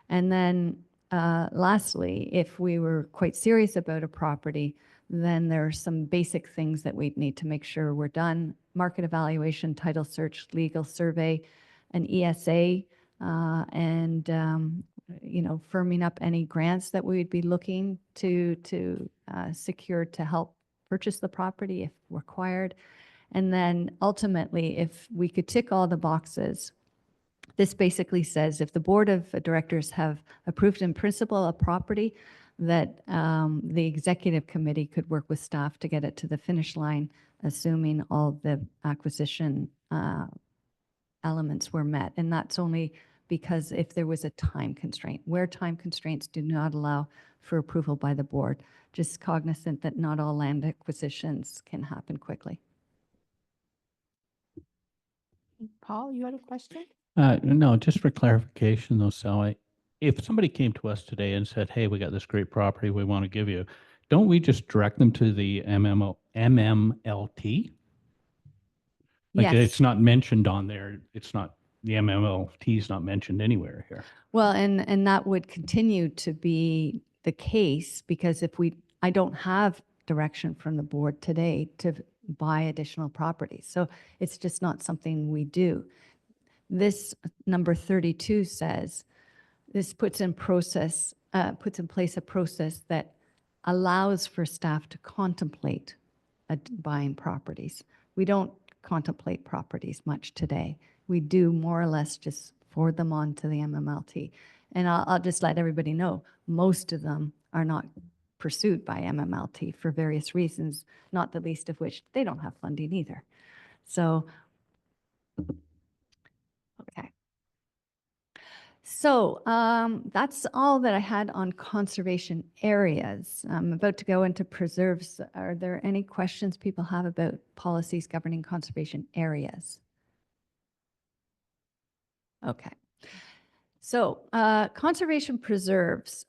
And then lastly, if we were quite serious about a property, then there are some basic things that we'd need to make sure were done. Market evaluation, title search, legal survey, an ESA, and you know, firming up any grants that we'd be looking to secure to help purchase the property if required. And then ultimately, if we could tick all the boxes, this basically says if the board of directors have approved in principle a property, that the executive committee could work with staff to get it to the finish line, assuming all the acquisition elements were met. And that's only because if there was a time constraint, where time constraints do not allow for approval by the board, just cognizant that not all land acquisitions can happen quickly. Paul, you had a question? No, just for clarification though, Sally, if somebody came to us today and said, hey, we got this great property we want to give you, don't we just direct them to the MMLT? Like Yes. it's not mentioned on there. It's not, the MMLT is not mentioned anywhere here. Well, and that would continue to be the case because if I don't have direction from the board today to buy additional properties. So it's just not something we do. This number 32 says, this puts in place a process that allows for staff to contemplate buying properties. We don't contemplate properties much today. We do more or less just forward them on to the MMLT. And I'll just let everybody know, most of them are not pursued by MMLT for various reasons, not the least of which they don't have funding either. So, okay. So that's all that I had on conservation areas. I'm about to go into preserves. Are there any questions people have about policies governing conservation areas? Okay. So conservation preserves.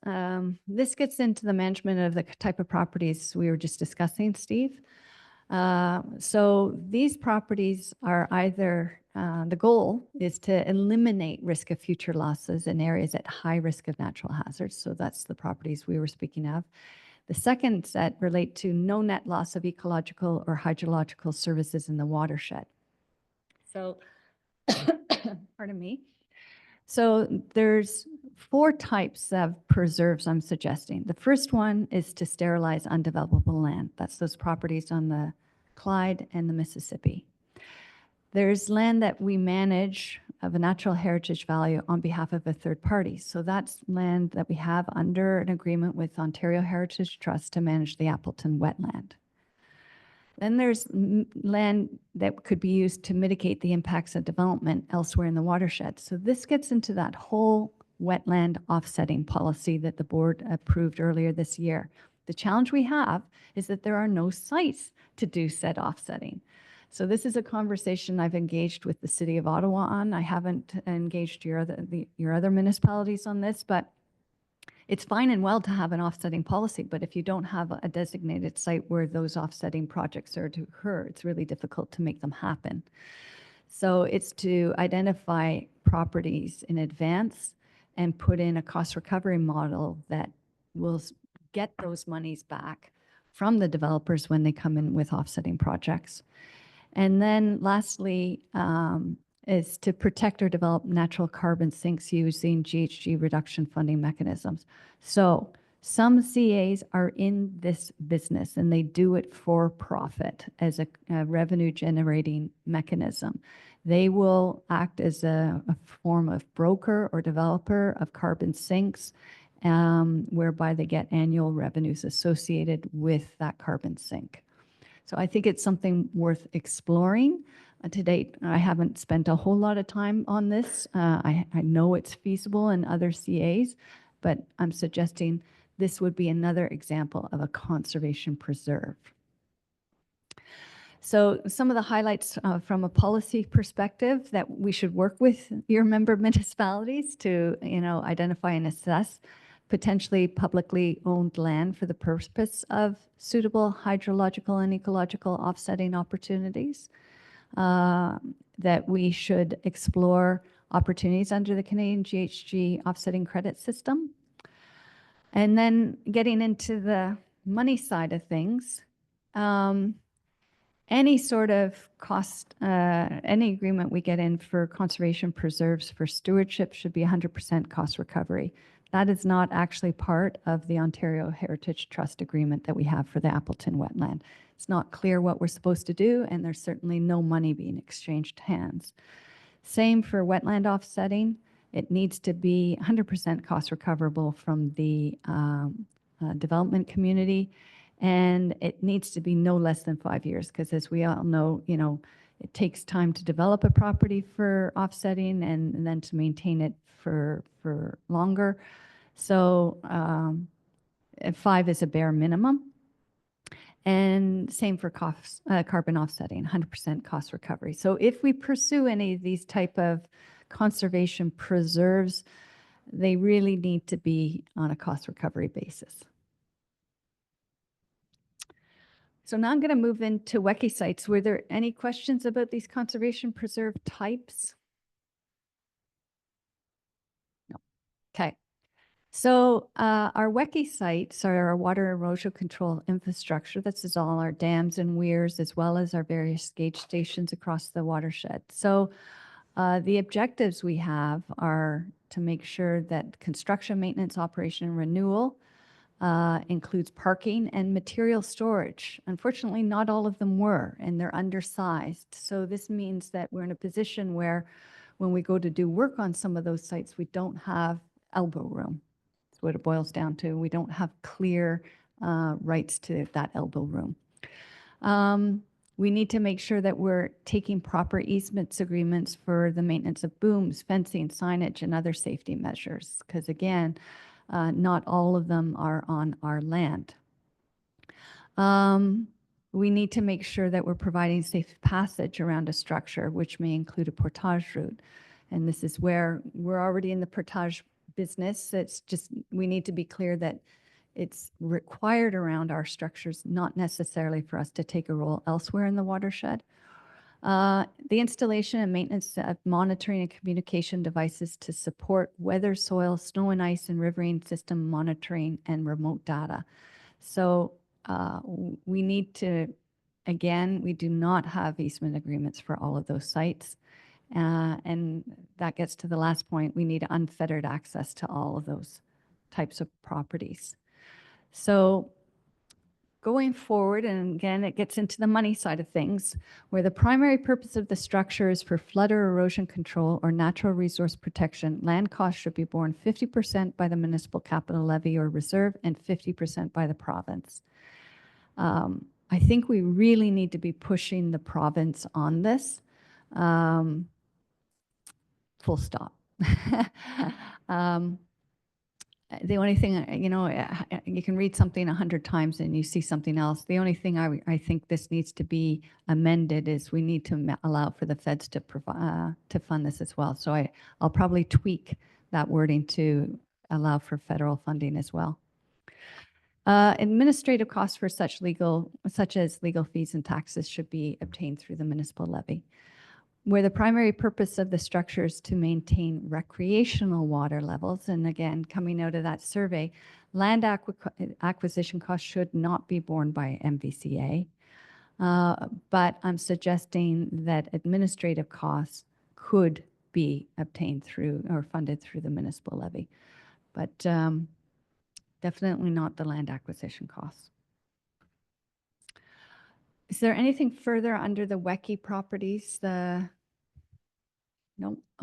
This gets into the management of the type of properties we were just discussing, Steve. So these properties are either, the goal is to eliminate risk of future losses in areas at high risk of natural hazards. So that's the properties we were speaking of. The second set relate to no net loss of ecological or hydrological services in the watershed. So, pardon me. So there's 4 types of preserves I'm suggesting. The first one is to sterilize undevelopable land. That's those properties on the Clyde and the Mississippi. There's land that we manage of a natural heritage value on behalf of a third party. So that's land that we have under an agreement with Ontario Heritage Trust to manage the Appleton wetland. Then there's land that could be used to mitigate the impacts of development elsewhere in the watershed. So this gets into that whole wetland offsetting policy that the board approved earlier this year. The challenge we have is that there are no sites to do said offsetting. So this is a conversation I've engaged with the City of Ottawa on. I haven't engaged your other municipalities on this, but it's fine and well to have an offsetting policy, but if you don't have a designated site where those offsetting projects are to occur, it's really difficult to make them happen. So it's to identify properties in advance and put in a cost recovery model that will get those monies back from the developers when they come in with offsetting projects. And then lastly, is to protect or develop natural carbon sinks using GHG reduction funding mechanisms. So some CAs are in this business and they do it for profit as a revenue generating mechanism. They will act as a form of broker or developer of carbon sinks, whereby they get annual revenues associated with that carbon sink. So I think it's something worth exploring. To date, I haven't spent a whole lot of time on this. I know it's feasible in other CAs, but I'm suggesting this would be another example of a conservation preserve. So some of the highlights from a policy perspective that we should work with your member municipalities to, identify and assess potentially publicly owned land for the purpose of suitable hydrological and ecological offsetting opportunities. That we should explore opportunities under the Canadian GHG offsetting credit system. And then getting into the money side of things, any sort of cost, any agreement we get in for conservation preserves for stewardship should be 100% cost recovery. That is not actually part of the Ontario Heritage Trust agreement that we have for the Appleton wetland. It's not clear what we're supposed to do, and there's certainly no money being exchanged hands. Same for wetland offsetting. It needs to be 100% cost recoverable from the development community, and it needs to be no less than 5 years, because as we all know, it takes time to develop a property for offsetting and then to maintain it for longer. So 5 is a bare minimum. And same for carbon offsetting, 100% cost recovery. So if we pursue any of these type of conservation preserves, they really need to be on a cost recovery basis. So now I'm going to move into WECI sites. Were there any questions about these conservation preserve types? No. Okay. So our WECI sites are our water erosion control infrastructure. This is all our dams and weirs, as well as our various gauge stations across the watershed. So the objectives we have are to make sure that construction, maintenance, operation, and renewal includes parking and material storage. Unfortunately, not all of them were, and they're undersized. So this means that we're in a position where when we go to do work on some of those sites, we don't have elbow room. That's what it boils down to. We don't have clear rights to that elbow room. We need to make sure that we're taking proper easements agreements for the maintenance of booms, fencing, signage, and other safety measures, because again, not all of them are on our land. We need to make sure that we're providing safe passage around a structure, which may include a portage route. And this is where we're already in the portage business. It's just, we need to be clear that it's required around our structures, not necessarily for us to take a role elsewhere in the watershed. The installation and maintenance of monitoring and communication devices to support weather, soil, snow and ice, and riverine system monitoring and remote data. So we need to, again, we do not have easement agreements for all of those sites. And that gets to the last point. We need unfettered access to all of those types of properties. So going forward, and again, it gets into the money side of things, where the primary purpose of the structure is for flood or erosion control or natural resource protection, land costs should be borne 50% by the municipal capital levy or reserve and 50% by the province. I think we really need to be pushing the province on this. Full stop. The only thing, you know, you can read something 100 times and you see something else. The only thing I think this needs to be amended is we need to allow for the feds to provide to fund this as well. So I'll probably tweak that wording to allow for federal funding as well. Administrative costs for such as legal fees and taxes should be obtained through the municipal levy, where the primary purpose of the structure is to maintain recreational water levels. And again, coming out of that survey, land acquisition costs should not be borne by MVCA. But I'm suggesting that administrative costs could be obtained through or funded through the municipal levy, but definitely not the land acquisition costs. Is there anything further under the WECI properties? No?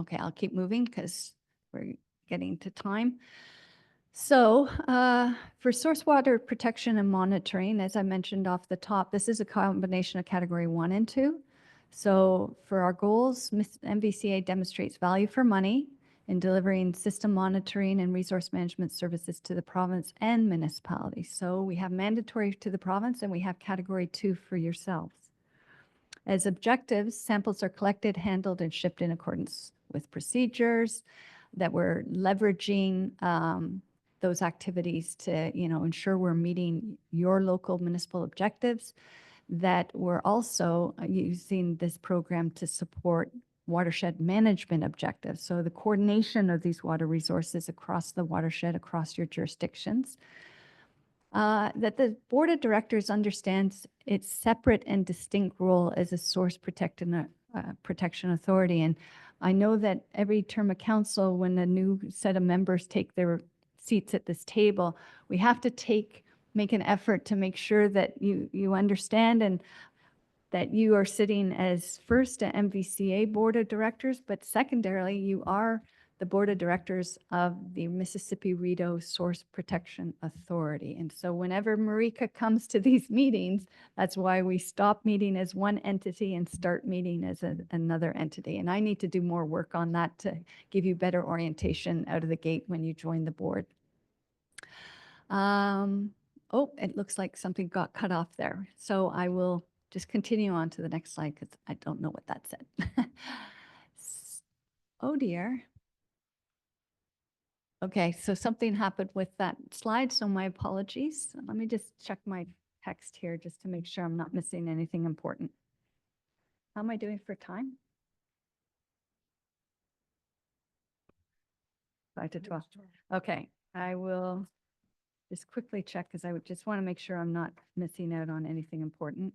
Okay, I'll keep moving because we're getting to time. So for source water protection and monitoring, as I mentioned off the top, this is a combination of category 1 and 2. So for our goals, MVCA demonstrates value for money in delivering system monitoring and resource management services to the province and municipalities. So we have mandatory to the province and we have category 2 for yourselves. As objectives, samples are collected, handled, and shipped in accordance with procedures, that we're leveraging those activities to, you know, ensure we're meeting your local municipal objectives, that we're also using this program to support watershed management objectives. So the coordination of these water resources across the watershed, across your jurisdictions. That the board of directors understands its separate and distinct role as a source protection authority. And I know that every term of council, when a new set of members take their seats at this table, we have to make an effort to make sure that you understand and that you are sitting as first an MVCA board of directors, but secondarily, you are the board of directors of the Mississippi Rideau Source Protection Authority. And so whenever Marika comes to these meetings, that's why we stop meeting as one entity and start meeting as another entity. And I need to do more work on that to give you better orientation out of the gate when you join the board. Oh, it looks like something got cut off there. So I will just continue on to the next slide because I don't know what that said. Oh dear. Okay, so something happened with that slide, so my apologies. Let me just check my text here just to make sure I'm not missing anything important. How am I doing for time? 5 to 12. Okay, I will just quickly check because I would just want to make sure I'm not missing out on anything important.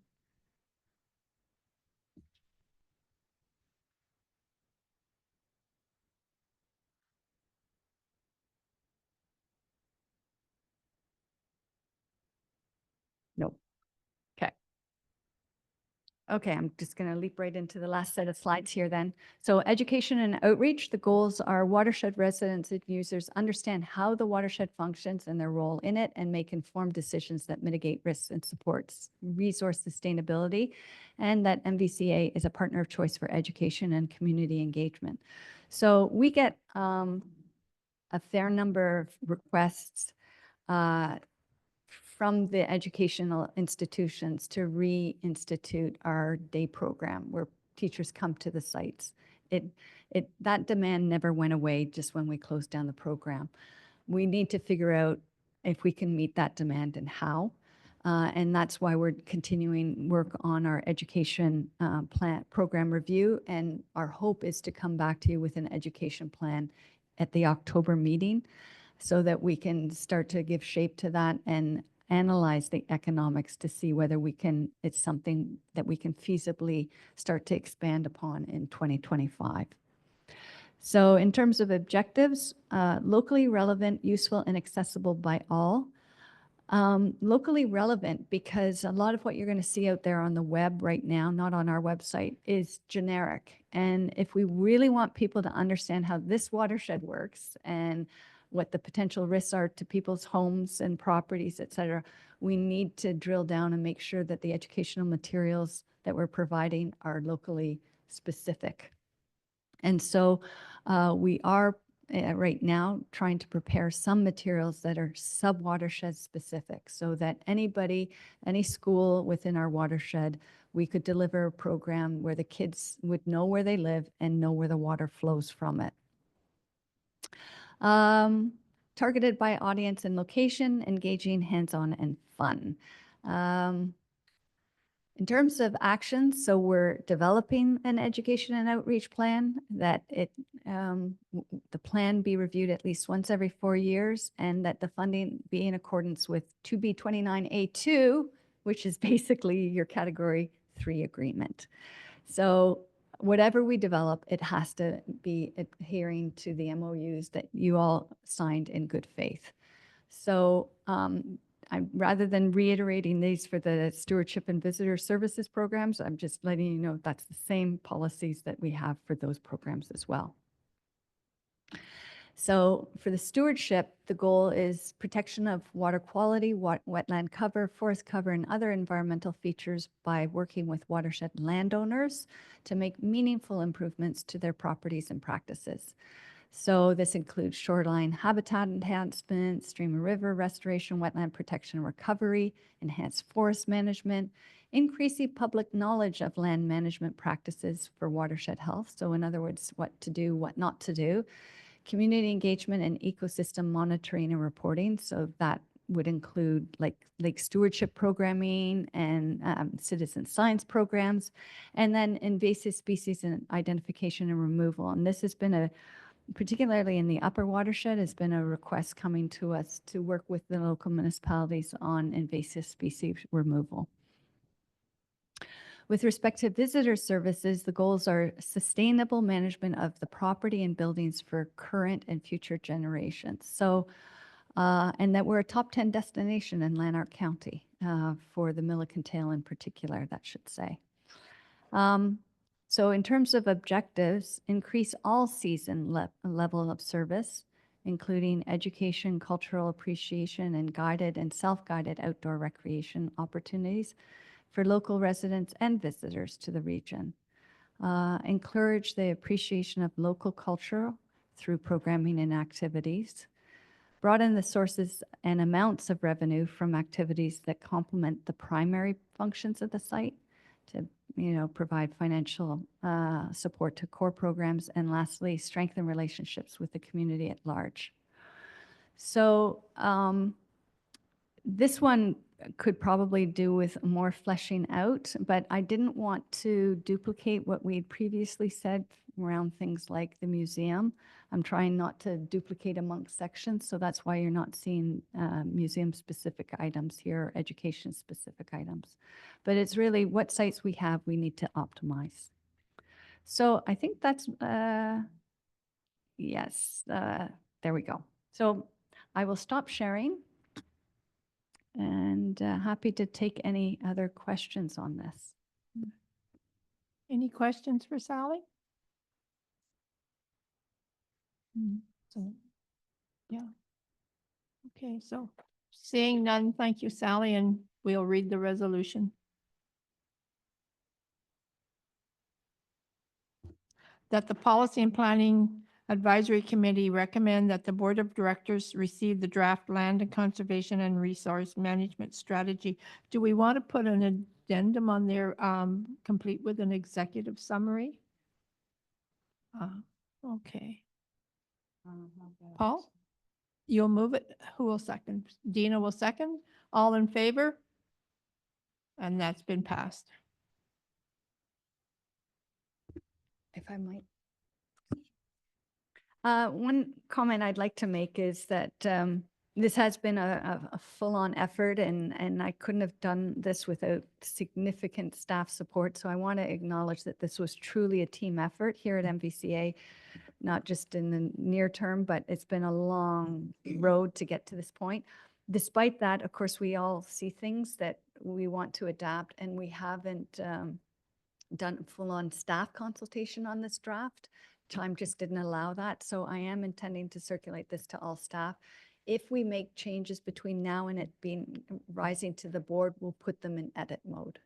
Okay, I'm just going to leap right into the last set of slides here then. So education and outreach, the goals are watershed residents and users understand how the watershed functions and their role in it and make informed decisions that mitigate risks and supports resource sustainability, and that MVCA is a partner of choice for education and community engagement. So we get a fair number of requests from the educational institutions to reinstitute our day program where teachers come to the sites. That demand never went away just when we closed down the program. We need to figure out if we can meet that demand and how. And that's why we're continuing work on our education plan program review. And our hope is to come back to you with an education plan at the October meeting so that we can start to give shape to that and analyze the economics to see whether it's something that we can feasibly start to expand upon in 2025. So in terms of objectives, locally relevant, useful, and accessible by all. Locally relevant because a lot of what you're going to see out there on the web right now, not on our website, is generic. And if we really want people to understand how this watershed works and what the potential risks are to people's homes and properties, et cetera, we need to drill down and make sure that the educational materials that we're providing are locally specific. And so we are right now trying to prepare some materials that are sub-watershed specific so that anybody, any school within our watershed, we could deliver a program where the kids would know where they live and know where the water flows from it. Targeted by audience and location, engaging, hands-on, and fun. In terms of actions, so we're developing an education and outreach plan that the plan be reviewed at least once every 4 years and that the funding be in accordance with 2B29A2, which is basically your category 3 agreement. So whatever we develop, it has to be adhering to the MOUs that you all signed in good faith. So rather than reiterating these for the stewardship and visitor services programs, I'm just letting you know that's the same policies that we have for those programs as well. So for the stewardship, the goal is protection of water quality, wetland cover, forest cover, and other environmental features by working with watershed landowners to make meaningful improvements to their properties and practices. So this includes shoreline habitat enhancement, stream and river restoration, wetland protection and recovery, enhanced forest management, increasing public knowledge of land management practices for watershed health. So in other words, what to do, what not to do, community engagement and ecosystem monitoring and reporting. So that would include like lake stewardship programming and citizen science programs, and then invasive species and identification and removal. And this has been particularly in the upper watershed, has been a request coming to us to work with the local municipalities on invasive species removal. With respect to visitor services, the goals are sustainable management of the property and buildings for current and future generations. So, and that we're a top 10 destination in Lanark County for the Milliken Tail in particular, that should say. So in terms of objectives, increase all season level of service, including education, cultural appreciation, and guided and self-guided outdoor recreation opportunities for local residents and visitors to the region. Encourage the appreciation of local culture through programming and activities. Broaden the sources and amounts of revenue from activities that complement the primary functions of the site to provide financial support to core programs, and lastly, strengthen relationships with the community at large. So this one could probably do with more fleshing out, but I didn't want to duplicate what we had previously said around things like the museum. I'm trying not to duplicate amongst sections, so that's why you're not seeing museum-specific items here, education-specific items. But it's really what sites we have, we need to optimize. So I think that's, yes, there we go. So I will stop sharing and happy to take any other questions on this. Any questions for Sally? So, yeah. Okay, so seeing none, thank you, Sally, and we'll read the resolution. That the Policy and Planning Advisory Committee recommend that the Board of Directors receive the draft Land and Conservation and Resource Management Strategy. Do we want to put an addendum on there, complete with an executive summary? Okay. Paul? You'll move it? Who will second? Dina will second. All in favor? And that's been passed. If I might. One comment I'd like to make is that this has been a full-on effort, and I couldn't have done this without significant staff support. So I want to acknowledge that this was truly a team effort here at MVCA, not just in the near term, but it's been a long road to get to this point. Despite that, of course, we all see things that we want to adapt, and we haven't done full-on staff consultation on this draft. Time just didn't allow that. So I am intending to circulate this to all staff. If we make changes between now and it being rising to the board, we'll put them in edit mode.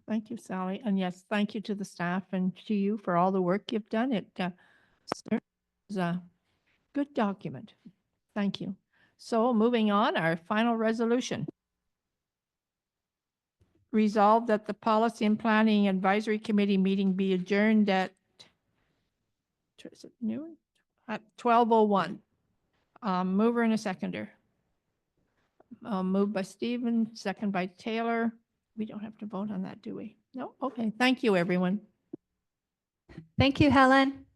Thank you, Sally. And yes, thank you to the staff and to you for all the work you've done. It certainly is a good document. Thank you. So moving on, our final resolution. Resolved that the Policy and Planning Advisory Committee meeting be adjourned at is it noon? At 12:01. Mover and a seconder. Moved by Stephen, second by Taylor. We don't have to vote on that, do we? No? Okay. Thank you, everyone. Thank you, Helen.